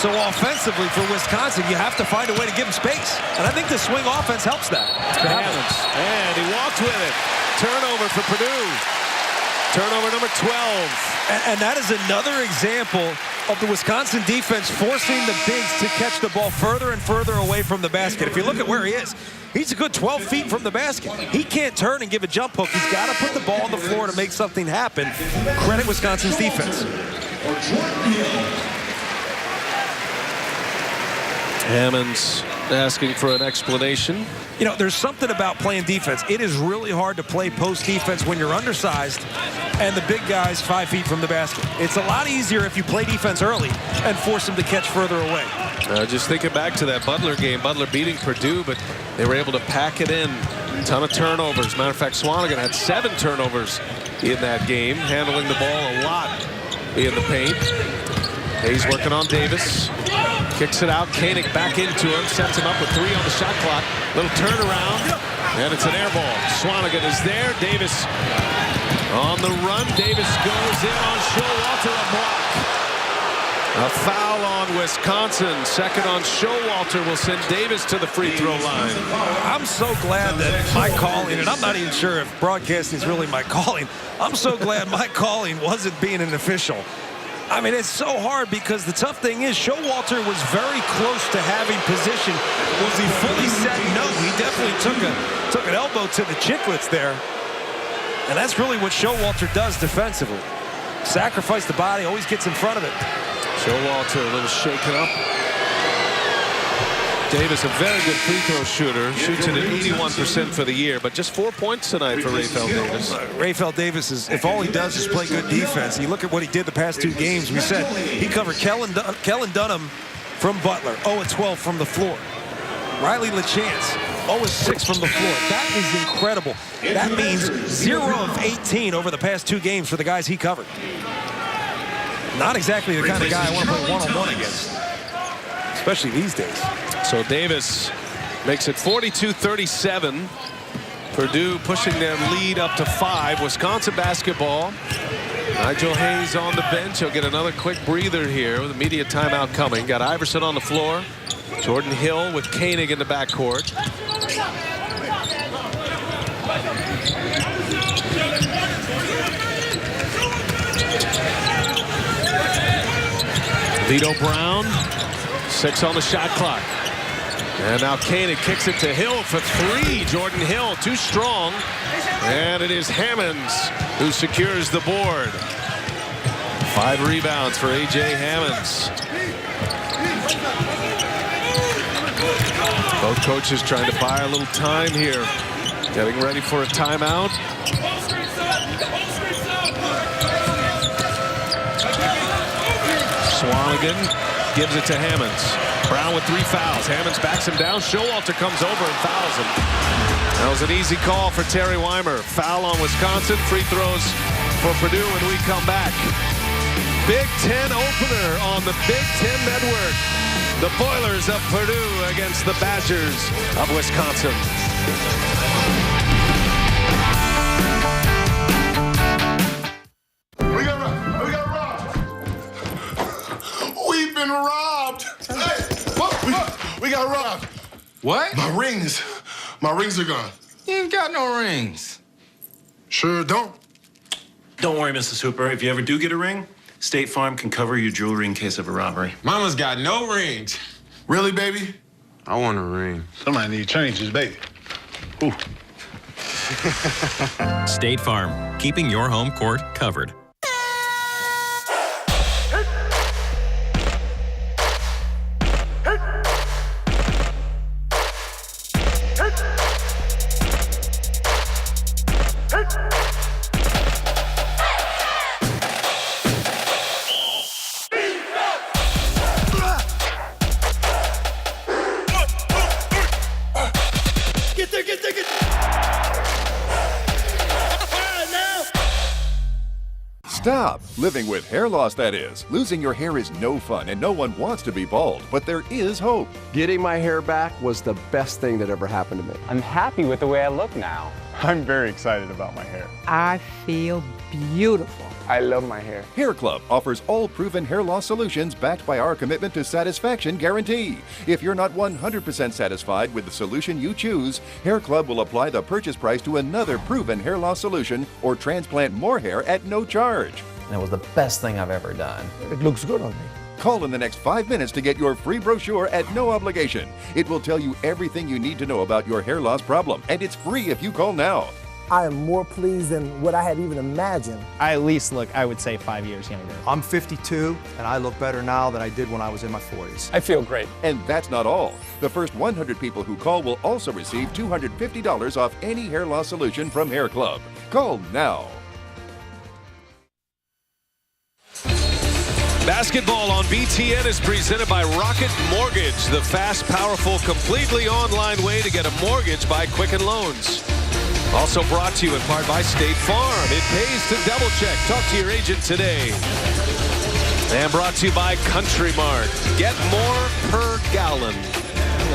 So offensively for Wisconsin, you have to find a way to give him space. And I think the swing offense helps that. And he walked with it. Turnover for Purdue. Turnover number 12. And that is another example of the Wisconsin defense forcing the bigs to catch the ball further and further away from the basket. If you look at where he is, he's a good 12 feet from the basket. He can't turn and give a jump hook. He's got to put the ball on the floor to make something happen. Credit Wisconsin's defense. Hammonds asking for an explanation. You know, there's something about playing defense. It is really hard to play post defense when you're undersized and the big guy's 5 feet from the basket. It's a lot easier if you play defense early and force them to catch further away. Just thinking back to that Butler game, Butler beating Purdue, but they were able to pack it in. A ton of turnovers. Matter of fact, Swanigan had 7 turnovers in that game, handling the ball a lot in the paint. Hayes working on Davis. Kicks it out. Koenig back into him. Sets him up with 3 on the shot clock. Little turnaround. And it's an air ball. Swanigan is there. Davis on the run. Davis goes in on Showalter. A block. A foul on Wisconsin. Second on Showalter will send Davis to the free throw line. I'm so glad that my calling, and I'm not even sure if broadcasting is really my calling. I'm so glad my calling wasn't being an official. I mean, it's so hard because the tough thing is Showalter was very close to having position. Was he fully set? No, he definitely took an elbow to the chicklets there. And that's really what Showalter does defensively. Sacrifice the body, always gets in front of it. Showalter a little shaken up. Davis, a very good free throw shooter, shoots it at 81% for the year, but just 4 points tonight for Rayfeld Davis. Rayfeld Davis is, if all he does is play good defense, you look at what he did the past 2 games. We said he covered Kellen Dunham from Butler, 0-12 from the floor. Riley LaChance, 0-6 from the floor. That is incredible. That means 0 of 18 over the past 2 games for the guys he covered. Not exactly the kind of guy I want to play one-on-one against, especially these days. So Davis makes it 42-37. Purdue pushing their lead up to 5. Wisconsin basketball. Nigel Hayes on the bench. He'll get another quick breather here with a media timeout coming. Got Iverson on the floor. Jordan Hill with Koenig in the backcourt. Vito Brown, 6 on the shot clock. And now Koenig kicks it to Hill for 3. Jordan Hill too strong. And it is Hammonds who secures the board. 5 rebounds for A.J. Hammonds. Both coaches trying to buy a little time here. Getting ready for a timeout. Swanigan gives it to Hammonds. Brown with 3 fouls. Hammonds backs him down. Showalter comes over and fouls him. That was an easy call for Terry Weimer. Foul on Wisconsin. Free throws for Purdue when we come back. Big Ten opener on the Big Ten Network. The Boilers of Purdue against the Badgers of Wisconsin. We got robbed. We've been robbed. Hey, we got robbed. What? My rings are gone. You ain't got no rings. Sure don't. Don't worry, Mrs. Hooper. If you ever do get a ring, State Farm can cover your jewelry in case of a robbery. Mama's got no rings. Really, baby? I want a ring. Somebody need changes, baby. Ooh. State Farm, keeping your home court covered. Take it! Stop! Living with hair loss, that is. Losing your hair is no fun, and no one wants to be bald, but there is hope. Getting my hair back was the best thing that ever happened to me. I'm happy with the way I look now. I'm very excited about my hair. I feel beautiful. I love my hair. Hair Club offers all proven hair loss solutions backed by our commitment to satisfaction guarantee. If you're not 100% satisfied with the solution you choose, Hair Club will apply the purchase price to another proven hair loss solution or transplant more hair at no charge. And it was the best thing I've ever done. It looks good on me. Call in the next 5 minutes to get your free brochure at no obligation. It will tell you everything you need to know about your hair loss problem, and it's free if you call now. I am more pleased than what I had even imagined. I at least look, I would say, 5 years younger. I'm 52, and I look better now than I did when I was in my 40s. I feel great. And that's not all. The first 100 people who call will also receive $250 off any hair loss solution from Hair Club. Call now. Basketball on BTN is presented by Rocket Mortgage, the fast, powerful, completely online way to get a mortgage by Quicken Loans. Also brought to you in part by State Farm. It pays to double check. Talk to your agent today. And brought to you by Country Mart. Get more per gallon.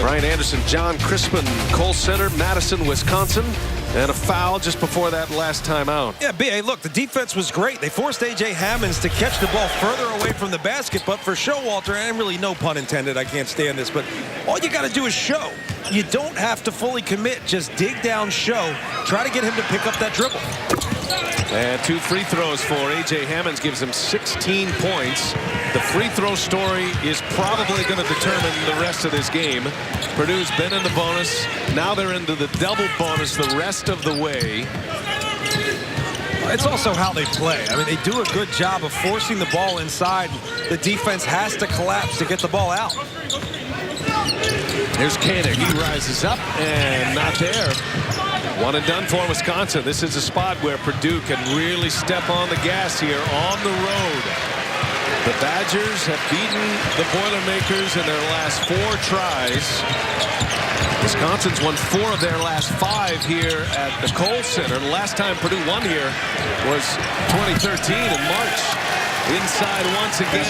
Brian Anderson, John Crispin, Kohl Center, Madison, Wisconsin. And a foul just before that last timeout. Yeah, hey, look, the defense was great. They forced A.J. Hammonds to catch the ball further away from the basket. But for Showalter, and really no pun intended, I can't stand this, but all you got to do is show. You don't have to fully commit. Just dig down, show. Try to get him to pick up that dribble. And 2 free throws for A.J. Hammonds gives him 16 points. The free throw story is probably going to determine the rest of this game. Purdue's been in the bonus. Now they're into the double bonus the rest of the way. It's also how they play. I mean, they do a good job of forcing the ball inside. The defense has to collapse to get the ball out. Here's Koenig. He rises up and not there. One and done for Wisconsin. This is a spot where Purdue can really step on the gas here on the road. The Badgers have beaten the Boilermakers in their last 4 tries. Wisconsin's won 4 of their last 5 here at the Kohl Center. The last time Purdue won here was 2013 in March. Inside once again.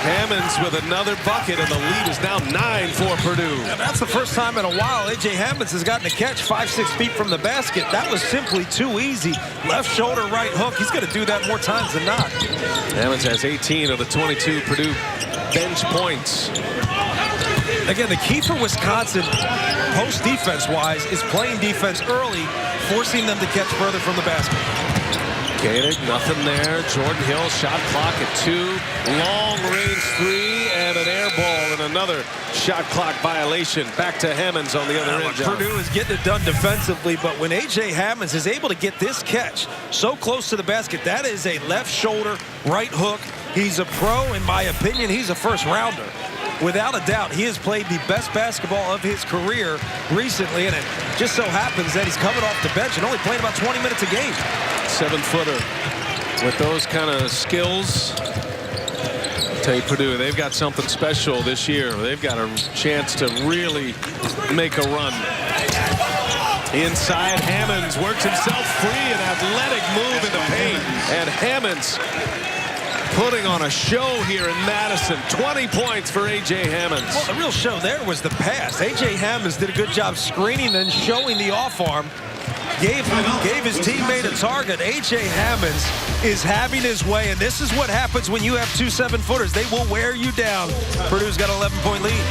Hammonds with another bucket, and the lead is now 9 for Purdue. And that's the first time in a while A.J. Hammonds has gotten a catch 5-6 feet from the basket. That was simply too easy. Left shoulder, right hook. He's going to do that more times than not. Hammonds has 18 of the 22 Purdue bench points. Again, the key for Wisconsin, post defense-wise, is playing defense early, forcing them to catch further from the basket. Koenig, nothing there. Jordan Hill, shot clock at 2. Long-range 3, and an air ball, and another shot clock violation. Back to Hammonds on the other end. Purdue is getting it done defensively, but when A.J. Hammonds is able to get this catch so close to the basket, that is a left shoulder, right hook. He's a pro, in my opinion. He's a first-rounder. Without a doubt, he has played the best basketball of his career recently, and it just so happens that he's coming off the bench and only playing about 20 minutes a game. 7-footer with those kind of skills. I'll tell you, Purdue, they've got something special this year. They've got a chance to really make a run. Inside, Hammonds works himself free, an athletic move in the paint, and Hammonds putting on a show here in Madison. 20 points for A.J. Hammonds. Well, the real show there was the pass. A.J. Hammonds did a good job screening and showing the off arm. Gave his teammate a target. A.J. Hammonds is having his way, and this is what happens when you have 2 7-footers. They will wear you down. Purdue's got an 11-point lead.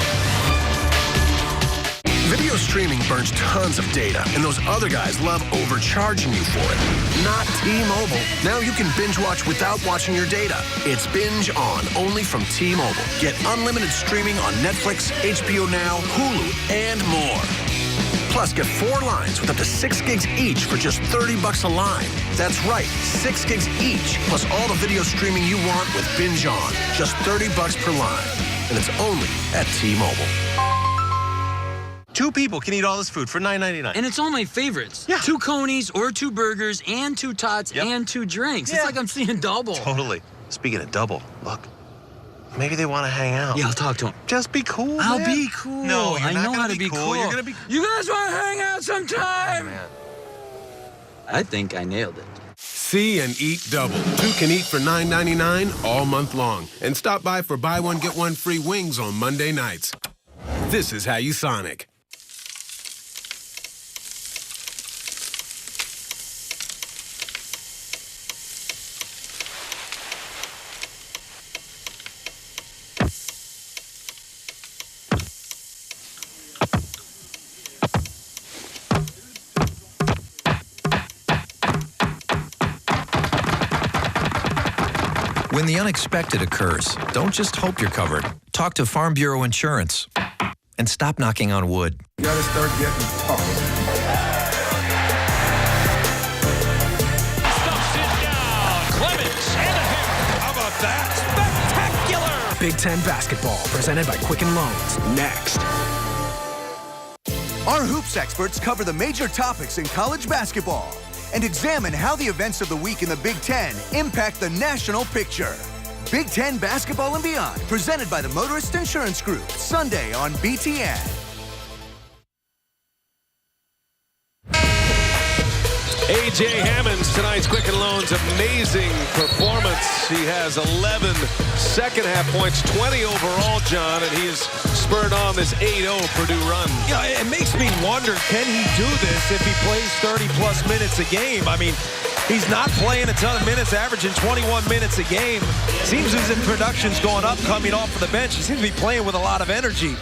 Video streaming burns tons of data, and those other guys love overcharging you for it. Not T-Mobile. Now you can binge watch without watching your data. It's Binge On, only from T-Mobile. Get unlimited streaming on Netflix, HBO Now, Hulu, and more. Plus, get 4 lines with up to 6 gigs each for just $30 a line. That's right, 6 gigs each, plus all the video streaming you want with Binge On. Just $30 per line. And it's only at T-Mobile. 2 people can eat all this food for $9.99. And it's all my favorites. Yeah. 2 Conies or 2 burgers and 2 tots and 2 drinks. Yeah. It's like I'm seeing double. Totally. Speaking of double, look. Maybe they want to hang out. Yeah, I'll talk to him. Just be cool, I'll man. be cool. No, you're I not know gonna how to be cool. You're gonna be. You guys want to hang out sometime? Oh, man. I think I nailed it. See and eat double. You can eat for $9.99 all month long. And stop by for buy one, get one free wings on Monday nights. This is how you Sonic. When the unexpected occurs, don't just hope you're covered. Talk to Farm Bureau Insurance and stop knocking on wood. You gotta start getting tougher. Stuffs it down. Clemens and a hit. How about that? Spectacular! Big Ten basketball, presented by Quicken Loans. Next. Our hoops experts cover the major topics in college basketball and examine how the events of the week in the Big Ten impact the national picture. Big Ten Basketball and Beyond, presented by the Motorist Insurance Group, Sunday on BTN. A.J. Hammonds, tonight's Quicken Loans, amazing performance. He has 11 second-half points, 20 overall, John, and he has spurred on this 8-0 Purdue run. Yeah, it makes me wonder, can he do this if he plays 30-plus minutes a game? I mean, he's not playing a ton of minutes, averaging 21 minutes a game. Seems as if production's going up coming off of the bench. He seems to be playing with a lot of energy.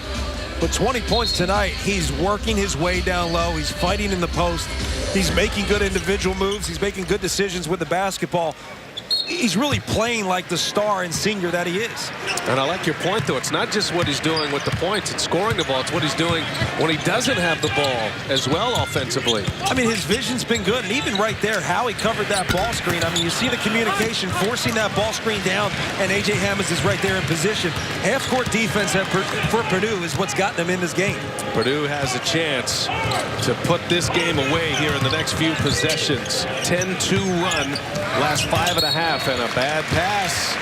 But 20 points tonight, he's working his way down low. He's fighting in the post. He's making good individual moves. He's making good decisions with the basketball. He's really playing like the star and senior that he is. And I like your point, though. It's not just what he's doing with the points and scoring the ball. It's what he's doing when he doesn't have the ball as well offensively. I mean, his vision's been good. And even right there, how he covered that ball screen. I mean, you see the communication, forcing that ball screen down, and A.J. Hammonds is right there in position. Half-court defense for Purdue is what's gotten them in this game. Purdue has a chance to put this game away here in the next few possessions. 10-2 run, last 5.5. And a bad pass.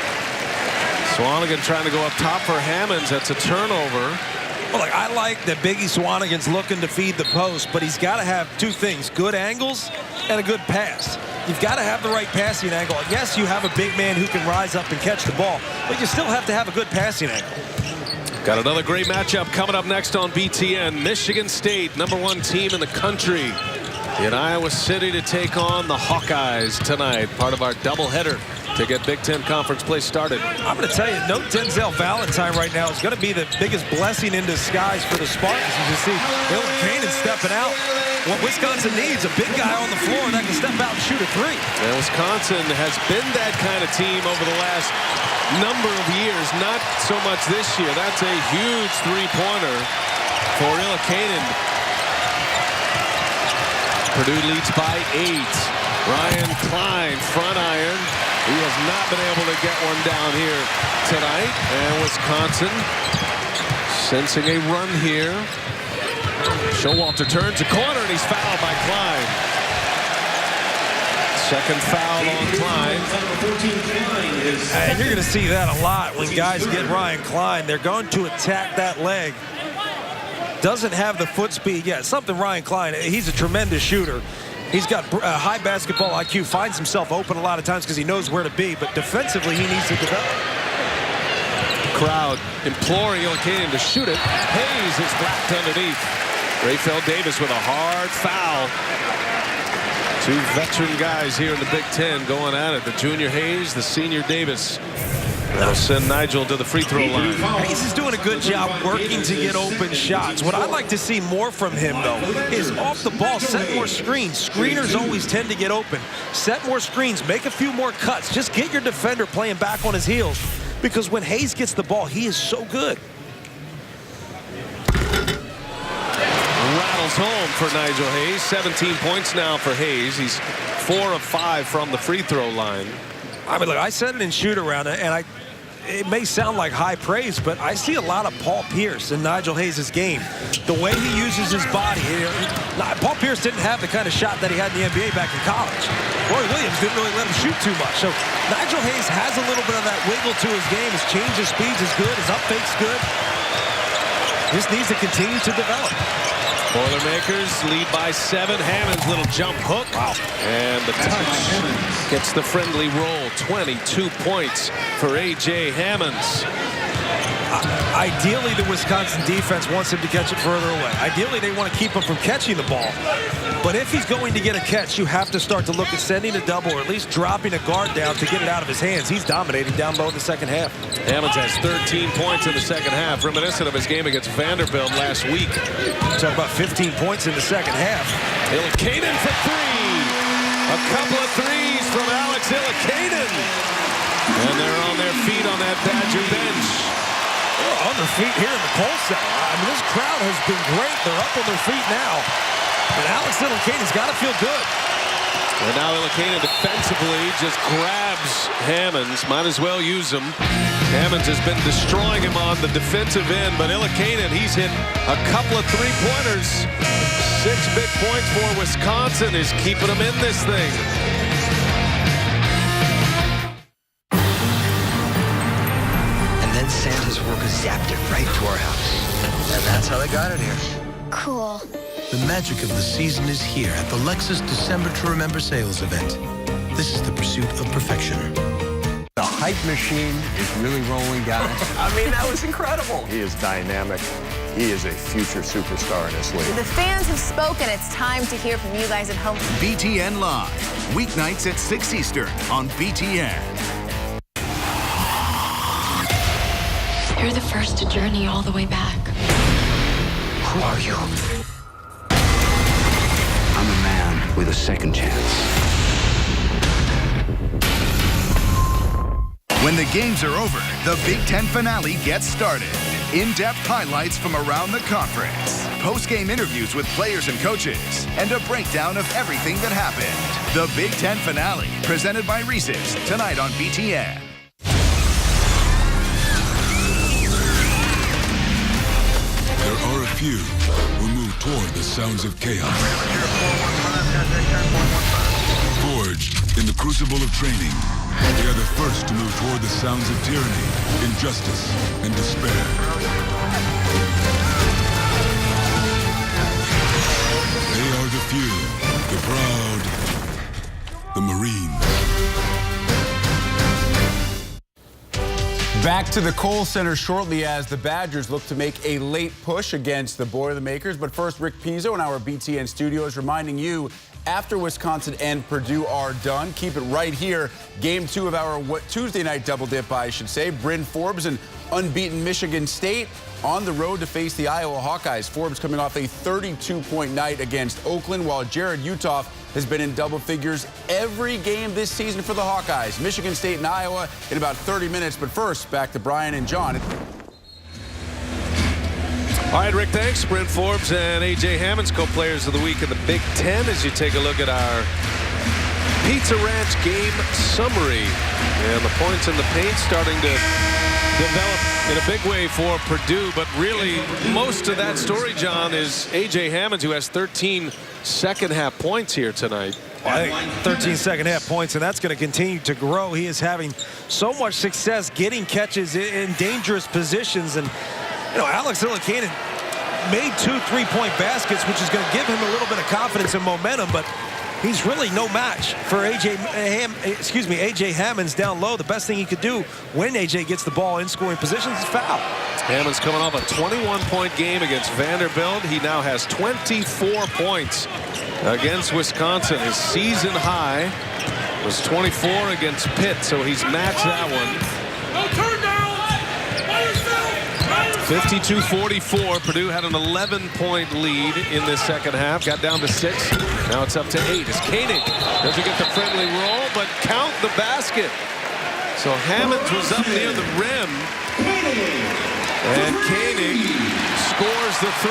Swanigan trying to go up top for Hammonds. That's a turnover. Well, like, I like that Biggie Swanigan's looking to feed the post, but he's got to have two things: good angles and a good pass. You've got to have the right passing angle. Yes, you have a big man who can rise up and catch the ball, but you still have to have a good passing angle. Got another great matchup coming up next on BTN. Michigan State, #1 team in the country, in Iowa City to take on the Hawkeyes tonight. Part of our doubleheader to get Big Ten Conference play started. I'm going to tell you, no Denzel Valentine right now is going to be the biggest blessing in disguise for the Spartans. You can see Illicanen stepping out. What Wisconsin needs, a big guy on the floor that can step out and shoot a three. And Wisconsin has been that kind of team over the last number of years. Not so much this year. That's a huge three-pointer for Illicanen. Purdue leads by 8. Ryan Klein, front iron. He has not been able to get one down here tonight. And Wisconsin sensing a run here. Showalter turns a corner and he's fouled by Klein. Second foul on Klein. And you're going to see that a lot when guys get Ryan Klein. They're going to attack that leg. Doesn't have the foot speed yet. Something Ryan Klein, he's a tremendous shooter. He's got high basketball IQ, finds himself open a lot of times because he knows where to be, but defensively he needs to develop. Crowd imploring Illicanen to shoot it. Hayes is blocked underneath. Rayfeld Davis with a hard foul. Two veteran guys here in the Big Ten going at it. The junior Hayes, the senior Davis. That'll send Nigel to the free throw line. Hayes is doing a good job working to get open shots. What I'd like to see more from him, though, is off the ball, set more screens. Screeners always tend to get open. Set more screens, make a few more cuts. Just get your defender playing back on his heels, because when Hayes gets the ball, he is so good. Rattles home for Nigel Hayes. 17 points now for Hayes. He's 4 of 5 from the free throw line. I mean, look, I said it in shoot around, and it may sound like high praise, but I see a lot of Paul Pierce in Nigel Hayes' game. The way he uses his body. Paul Pierce didn't have the kind of shot that he had in the NBA back in college. Roy Williams didn't really let him shoot too much. So Nigel Hayes has a little bit of that wiggle to his game. His change of speeds is good. His up fake's good. Just needs to continue to develop. Boilermakers lead by 7. Hammond's little jump hook. Wow. And the touch gets the friendly roll. 22 points for A.J. Hammonds. Ideally, the Wisconsin defense wants him to catch it further away. Ideally, they want to keep him from catching the ball. But if he's going to get a catch, you have to start to look at sending a double or at least dropping a guard down to get it out of his hands. He's dominating down low in the second half. Hammonds has 13 points in the second half, reminiscent of his game against Vanderbilt last week. Talk about 15 points in the second half. Ilikainen for 3. A couple of threes from Alex Ilikainen. And they're on their feet on that Badger bench. They're on their feet here in the Kohl Center. I mean, this crowd has been great. They're up on their feet now. And Alex Ilikainen's got to feel good. And now Ilikainen defensively just grabs Hammonds. Might as well use him. Hammonds has been destroying him on the defensive end, but Ilikainen, he's hit a couple of three-pointers. 6 big points for Wisconsin is keeping them in this thing. And then Santa's worker zapped it right to our house. And that's how they got it here. Cool. The magic of the season is here at the Lexus December to Remember sales event. This is the pursuit of perfection. The hype machine is really rolling, guys. I mean, that was incredible. He is dynamic. He is a future superstar in this league. The fans have spoken. It's time to hear from you guys at home. BTN Live, weeknights at 6 Eastern on BTN. You're the first to journey all the way back. Who are you? I'm a man with a second chance. When the games are over, the Big Ten finale gets started. In-depth highlights from around the conference, post-game interviews with players and coaches, and a breakdown of everything that happened. The Big Ten finale, presented by Reese's, tonight on BTN. There are a few who move toward the sounds of chaos. Forged in the crucible of training, they are the first to move toward the sounds of tyranny, injustice, and despair. They are the few, the proud, the Marines. Back to the Kohl Center shortly as the Badgers look to make a late push against the Boilermakers. But first, Rick Pizzo in our BTN studios reminding you, after Wisconsin and Purdue are done, keep it right here. Game 2 of our Tuesday night double dip, I should say. Bryn Forbes and unbeaten Michigan State on the road to face the Iowa Hawkeyes. Forbes coming off a 32-point night against Oakland, while Jared Utoff has been in double figures every game this season for the Hawkeyes. Michigan State and Iowa in about 30 minutes. But first, back to Brian and John. All right, Rick, thanks. Bryn Forbes and A.J. Hammonds, co-players of the week in the Big Ten, as you take a look at our Pizza Ranch game summary. And the points in the paint starting to develop in a big way for Purdue. But really, most of that story, John, is A.J. Hammonds, who has 13 second-half points here tonight. Well, I think 13 second-half points, and that's going to continue to grow. He is having so much success getting catches in dangerous positions. And you know, Alex Ilikainen made 2 3-point baskets, which is going to give him a little bit of confidence and momentum, but he's really no match for A.J. Hammonds down low. The best thing he could do when A.J. gets the ball in scoring positions is foul. Hammonds coming off a 21-point game against Vanderbilt. He now has 24 points against Wisconsin. His season high was 24 against Pitt, so he's matched that one. No turn down! 52-44. Purdue had an 11-point lead in this second half. Got down to 6. Now it's up to 8. As Koenig doesn't get the friendly roll, but count the basket. So Hammonds was up near the rim. And Koenig scores the 3.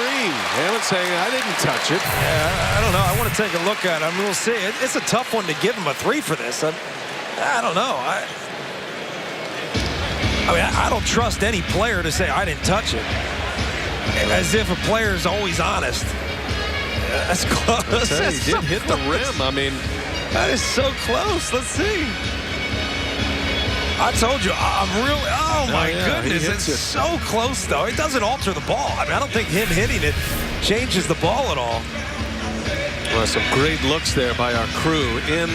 Hammonds saying, I didn't touch it. I don't know. I want to take a look at it. I mean, we'll see. It's a tough one to give him a 3 for this. I don't know. I mean, I don't trust any player to say I didn't touch it. As if a player is always honest. That's close. He did hit the rim. I mean, that is so close. Let's see. I told you, I'm really, oh my goodness, it's so close though. It doesn't alter the ball. I mean, I don't think him hitting it changes the ball at all. Well, some great looks there by our crew. In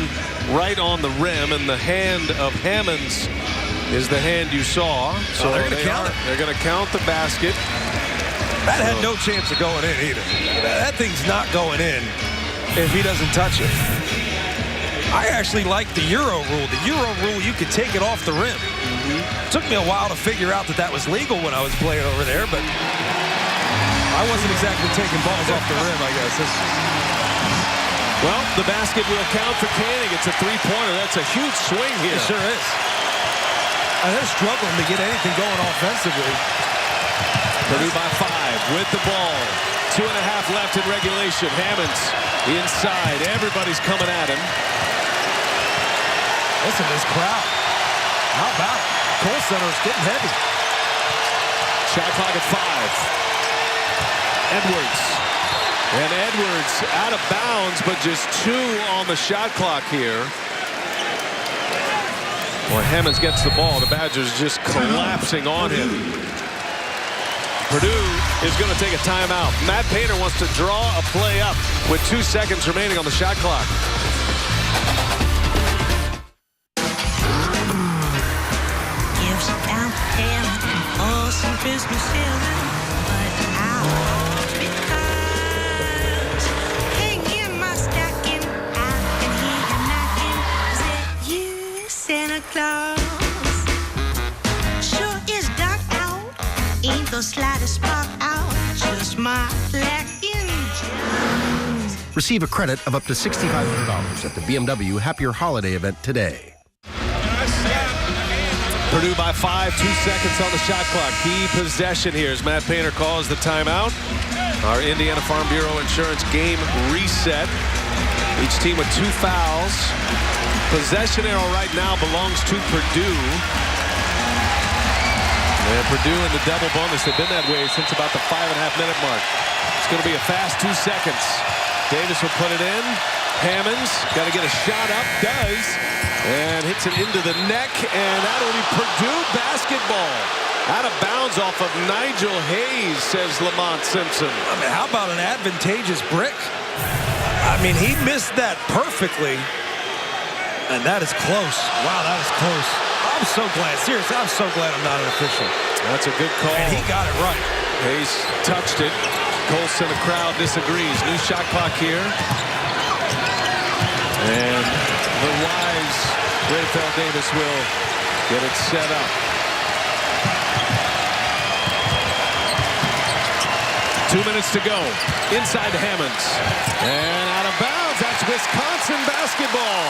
right on the rim, and the hand of Hammonds is the hand you saw. So they're going to count it. They're going to count the basket. That had no chance of going in either. That thing's not going in if he doesn't touch it. I actually like the Euro rule. The Euro rule, you could take it off the rim. Took me a while to figure out that was legal when I was playing over there, but I wasn't exactly taking balls off the rim, I guess. Well, the basket will count for Koenig. It's a three-pointer. That's a huge swing here. It sure is. And they're struggling to get anything going offensively. Purdue by 5 with the ball. 2.5 left in regulation. Hammonds inside. Everybody's coming at him. Listen to this crowd. How about it? Kohl Center's getting heavy. Shot clock at 5. Edwards. And Edwards out of bounds, but just 2 on the shot clock here. Well, Hammonds gets the ball. The Badgers just collapsing on him. Purdue is going to take a timeout. Matt Painter wants to draw a play up with 2 seconds remaining on the shot clock. Santa Claus sure is dark out, ain't the slightest spark out, just my black engine. Receive a credit of up to $6,500 at the BMW Happier Holiday event today. Purdue by 5, 2 seconds on the shot clock. Key possession here as Matt Painter calls the timeout. Our Indiana Farm Bureau Insurance game reset. Each team with 2 fouls. Possession arrow right now belongs to Purdue. And Purdue in the double bonus. They've been that way since about the 5.5-minute mark. It's going to be a fast 2 seconds. Davis will put it in. Hammonds got to get a shot up. Does. And hits it into the neck. And that'll be Purdue basketball. Out of bounds off of Nigel Hayes, says Lamont Simpson. I mean, how about an advantageous brick? I mean, he missed that perfectly. And that is close. Wow, that is close. I'm so glad. Seriously, I'm so glad I'm not an official. That's a good call. And he got it right. Hayes touched it. Colson, the crowd disagrees. New shot clock here. And the wise Rafael Davis will get it set up. 2 minutes to go. Inside to Hammonds. And out of bounds. That's Wisconsin basketball.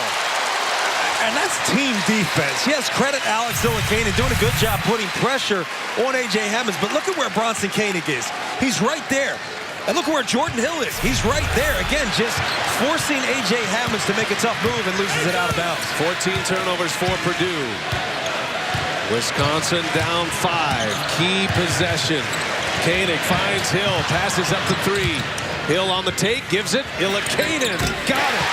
And that's team defense. Yes, credit Alex Zillikainen doing a good job putting pressure on A.J. Hammonds. But look at where Bronson Koenig is. He's right there. And look where Jordan Hill is. He's right there. Again, just forcing A.J. Hammonds to make a tough move and loses it out of bounds. 14 turnovers for Purdue. Wisconsin down 5. Key possession. Koenig finds Hill. Passes up to 3. Hill on the take. Gives it. Zillikainen. Got it.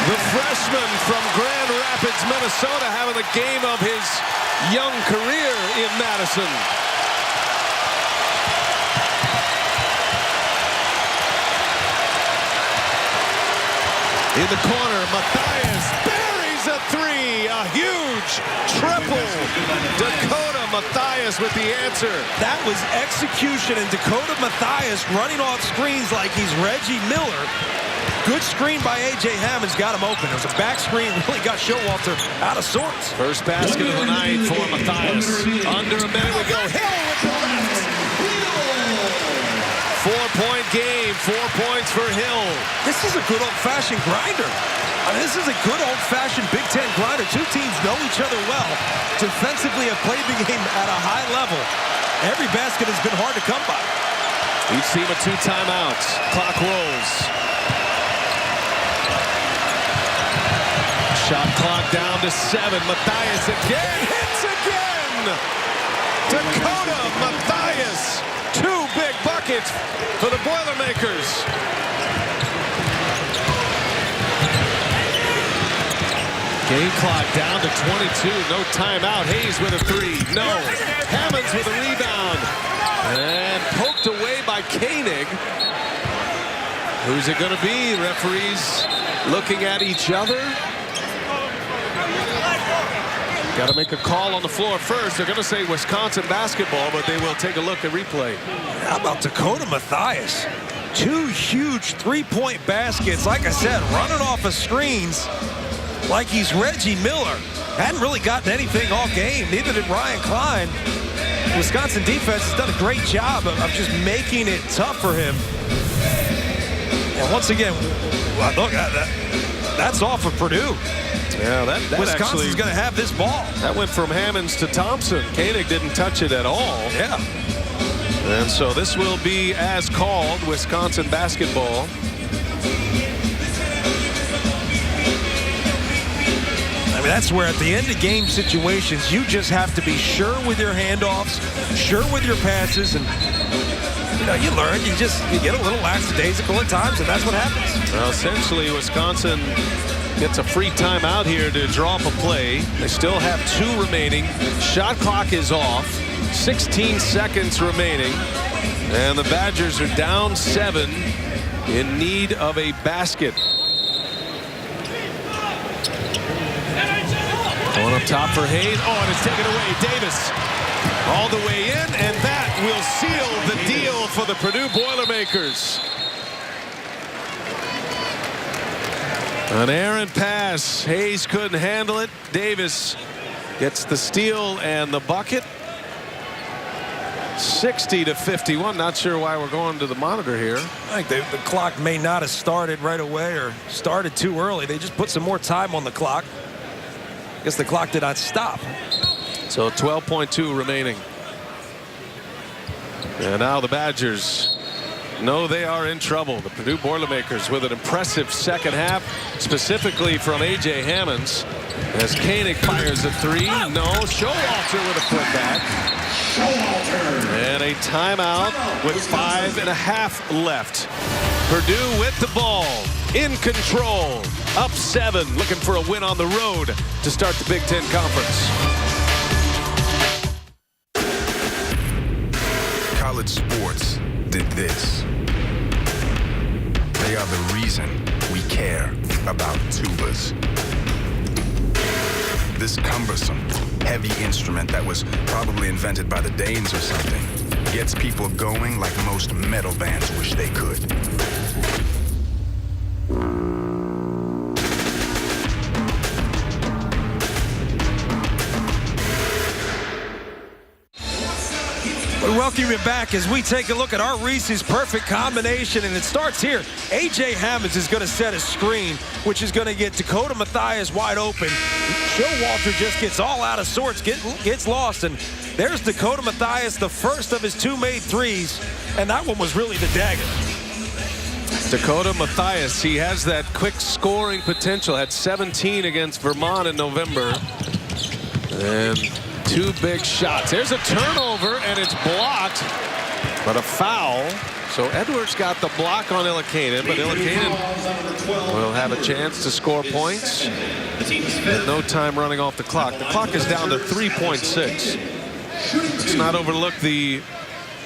The freshman from Grand Rapids, Minnesota, having the game of his young career in Madison. In the corner, Matthias buries a 3. A huge triple. Dakota Matthias with the answer. That was execution, and Dakota Matthias running off screens like he's Reggie Miller. Good screen by A.J. Hammonds, got him open. It was a back screen, really got Showalter out of sorts. First basket of the night for Matthias. Under a minute we go. Hill with the left. 4-point game, 4 points for Hill. This is a good old-fashioned grinder. I mean, this is a good old-fashioned Big Ten grinder. Two teams know each other well. Defensively have played the game at a high level. Every basket has been hard to come by. Each team with 2 timeouts. Clock rolls. Shot clock down to 7. Matthias again. Hits again. Dakota Matthias. 2 big buckets for the Boilermakers. Game clock down to 22. No timeout. Hayes with a 3. No. Hammonds with a rebound. And poked away by Koenig. Who's it going to be? Referees looking at each other. Got to make a call on the floor first. They're going to say Wisconsin basketball, but they will take a look at replay. How about Dakota Matthias? 2 huge three-point baskets. Like I said, running off of screens like he's Reggie Miller. Hadn't really gotten anything all game. Neither did Ryan Klein. Wisconsin defense has done a great job of just making it tough for him. And once again, look at that. That's all for Purdue. Yeah, that Wisconsin's going to have this ball. That went from Hammonds to Thompson. Koenig didn't touch it at all. Yeah. And so this will be as called, Wisconsin basketball. I mean, that's where at the end of game situations, you just have to be sure with your handoffs, sure with your passes, and you learn. You get a little lackadaisical at times, and that's what happens. Well, essentially, Wisconsin gets a free timeout here to draw up a play. They still have 2 remaining. Shot clock is off. 16 seconds remaining. And the Badgers are down 7 in need of a basket. Going up top for Hayes. Oh, and it's taken away. Davis all the way in, and that will seal the deal for the Purdue Boilermakers. An errant pass. Hayes couldn't handle it. Davis gets the steal and the bucket. 60-51. Not sure why we're going to the monitor here. I think the clock may not have started right away or started too early. They just put some more time on the clock. I guess the clock did not stop. So 12.2 remaining. And now the Badgers know they are in trouble. The Purdue Boilermakers with an impressive second half, specifically from A.J. Hammonds. As Koenig fires a 3. No. Showalter with a putback. And a timeout with 5.5 left. Purdue with the ball, in control, up 7, looking for a win on the road to start the Big Ten Conference. College sports did this. They are the reason we care about tubas. This cumbersome, heavy instrument that was probably invented by the Danes or something gets people going like most metal bands wish they could. We welcome you back as we take a look at our Reese's perfect combination, and it starts here. A.J. Hammonds is going to set a screen, which is going to get Dakota Matthias wide open. Showalter just gets all out of sorts, gets lost, and there's Dakota Matthias, the first of his 2 made threes, and that one was really the dagger. Dakota Matthias, he has that quick scoring potential. Had 17 against Vermont in November. And 2 big shots. There's a turnover, and it's blocked, but a foul. So Edwards got the block on Illikainen, but Illikainen will have a chance to score points. With no time running off the clock. The clock is down to 3.6. Let's not overlook the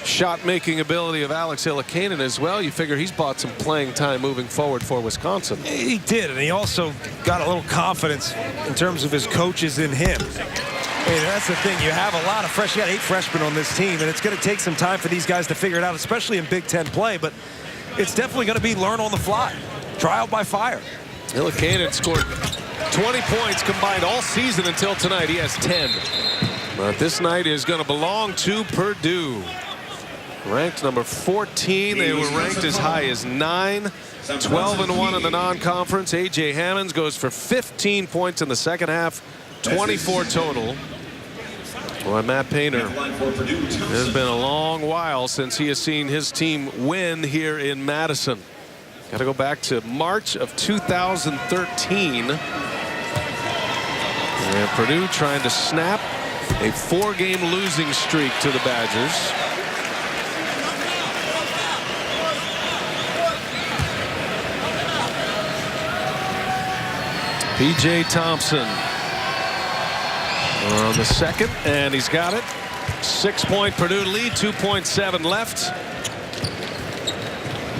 shot-making ability of Alex Illikainen as well. You figure he's bought some playing time moving forward for Wisconsin. He did, and he also got a little confidence in terms of his coaches in him. Hey, that's the thing. You have a lot of you got 8 freshmen on this team, and it's going to take some time for these guys to figure it out, especially in Big Ten play. But it's definitely going to be learn on the fly, trial by fire. Illikainen scored 20 points combined all season until tonight. He has 10. But this night is going to belong to Purdue. Ranked number 14. They were ranked as high as 9. 12-1 in the non-conference. A.J. Hammonds goes for 15 points in the second half. 24 total. Boy, Matt Painter, it has been a long while since he has seen his team win here in Madison. Got to go back to March of 2013. And Purdue trying to snap a 4-game losing streak to the Badgers. P.J. Thompson on the second, and he's got it. 6-point Purdue lead, 2.7 left.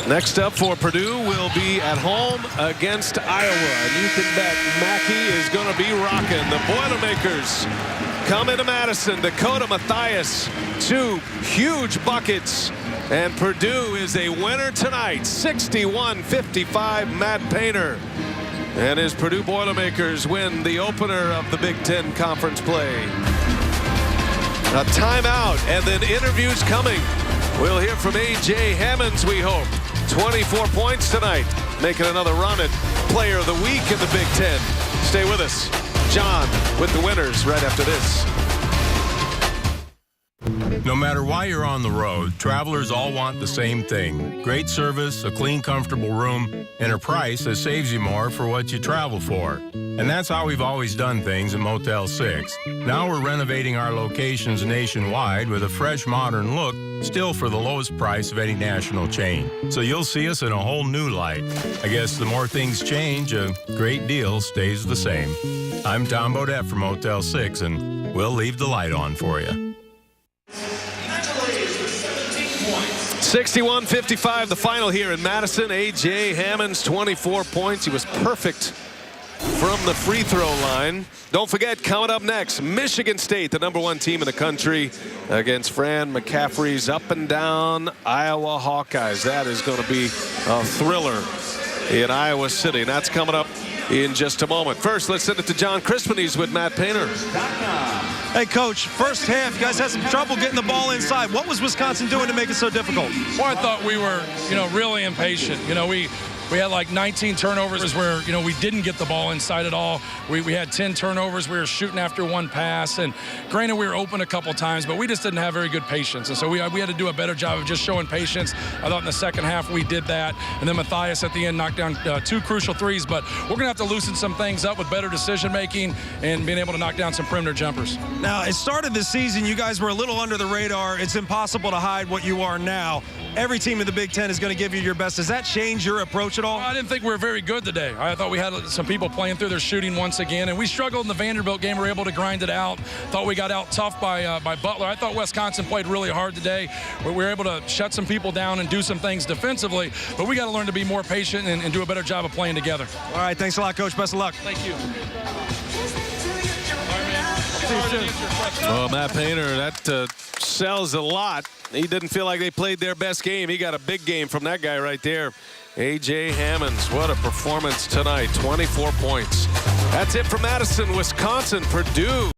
Next up for Purdue will be at home against Iowa. And you can bet Mackey is going to be rocking. The Boilermakers come into Madison. Dakota Mathias, 2 huge buckets. And Purdue is a winner tonight, 61-55, Matt Painter. And his Purdue Boilermakers win the opener of the Big Ten Conference play. A timeout and then interviews coming. We'll hear from A.J. Hammonds, we hope. 24 points tonight, making another run at Player of the Week in the Big Ten. Stay with us. John with the winners right after this. No matter why you're on the road, travelers all want the same thing. Great service, a clean, comfortable room, and a price that saves you more for what you travel for. And that's how we've always done things at Motel 6. Now we're renovating our locations nationwide with a fresh, modern look, still for the lowest price of any national chain. So you'll see us in a whole new light. I guess the more things change, a great deal stays the same. I'm Tom Bodette from Motel 6, and we'll leave the light on for you. 61-55, the final here in Madison. A.J. Hammonds, 24 points. He was perfect from the free throw line. Don't forget, coming up next, Michigan State, the #1 team in the country, against Fran McCaffrey's up and down Iowa Hawkeyes. That is going to be a thriller in Iowa City, and that's coming up in just a moment. First, let's send it to John Crispin. He's with Matt Painter. Hey, Coach, first half, you guys had some trouble getting the ball inside. What was Wisconsin doing to make it so difficult? Well, I thought we were, really impatient. We had like 19 turnovers where, we didn't get the ball inside at all. We had 10 turnovers. We were shooting after one pass. And granted, we were open a couple times, but we just didn't have very good patience. And so we had to do a better job of just showing patience. I thought in the second half we did that. And then Mathias at the end knocked down 2 crucial threes. But we're going to have to loosen some things up with better decision-making and being able to knock down some perimeter jumpers. Now, it started this season. You guys were a little under the radar. It's impossible to hide what you are now. Every team in the Big Ten is going to give you your best. Does that change your approach at all? I didn't think we were very good today. I thought we had some people playing through their shooting once again, and we struggled in the Vanderbilt game. We were able to grind it out. Thought we got out tough by Butler. I thought Wisconsin played really hard today. We were able to shut some people down and do some things defensively, but we got to learn to be more patient and do a better job of playing together. All right, thanks a lot, Coach. Best of luck. Thank you. Well, Matt Painter, that sells a lot. He didn't feel like they played their best game. He got a big game from that guy right there. A.J. Hammonds, what a performance tonight, 24 points. That's it for Madison, Wisconsin. Purdue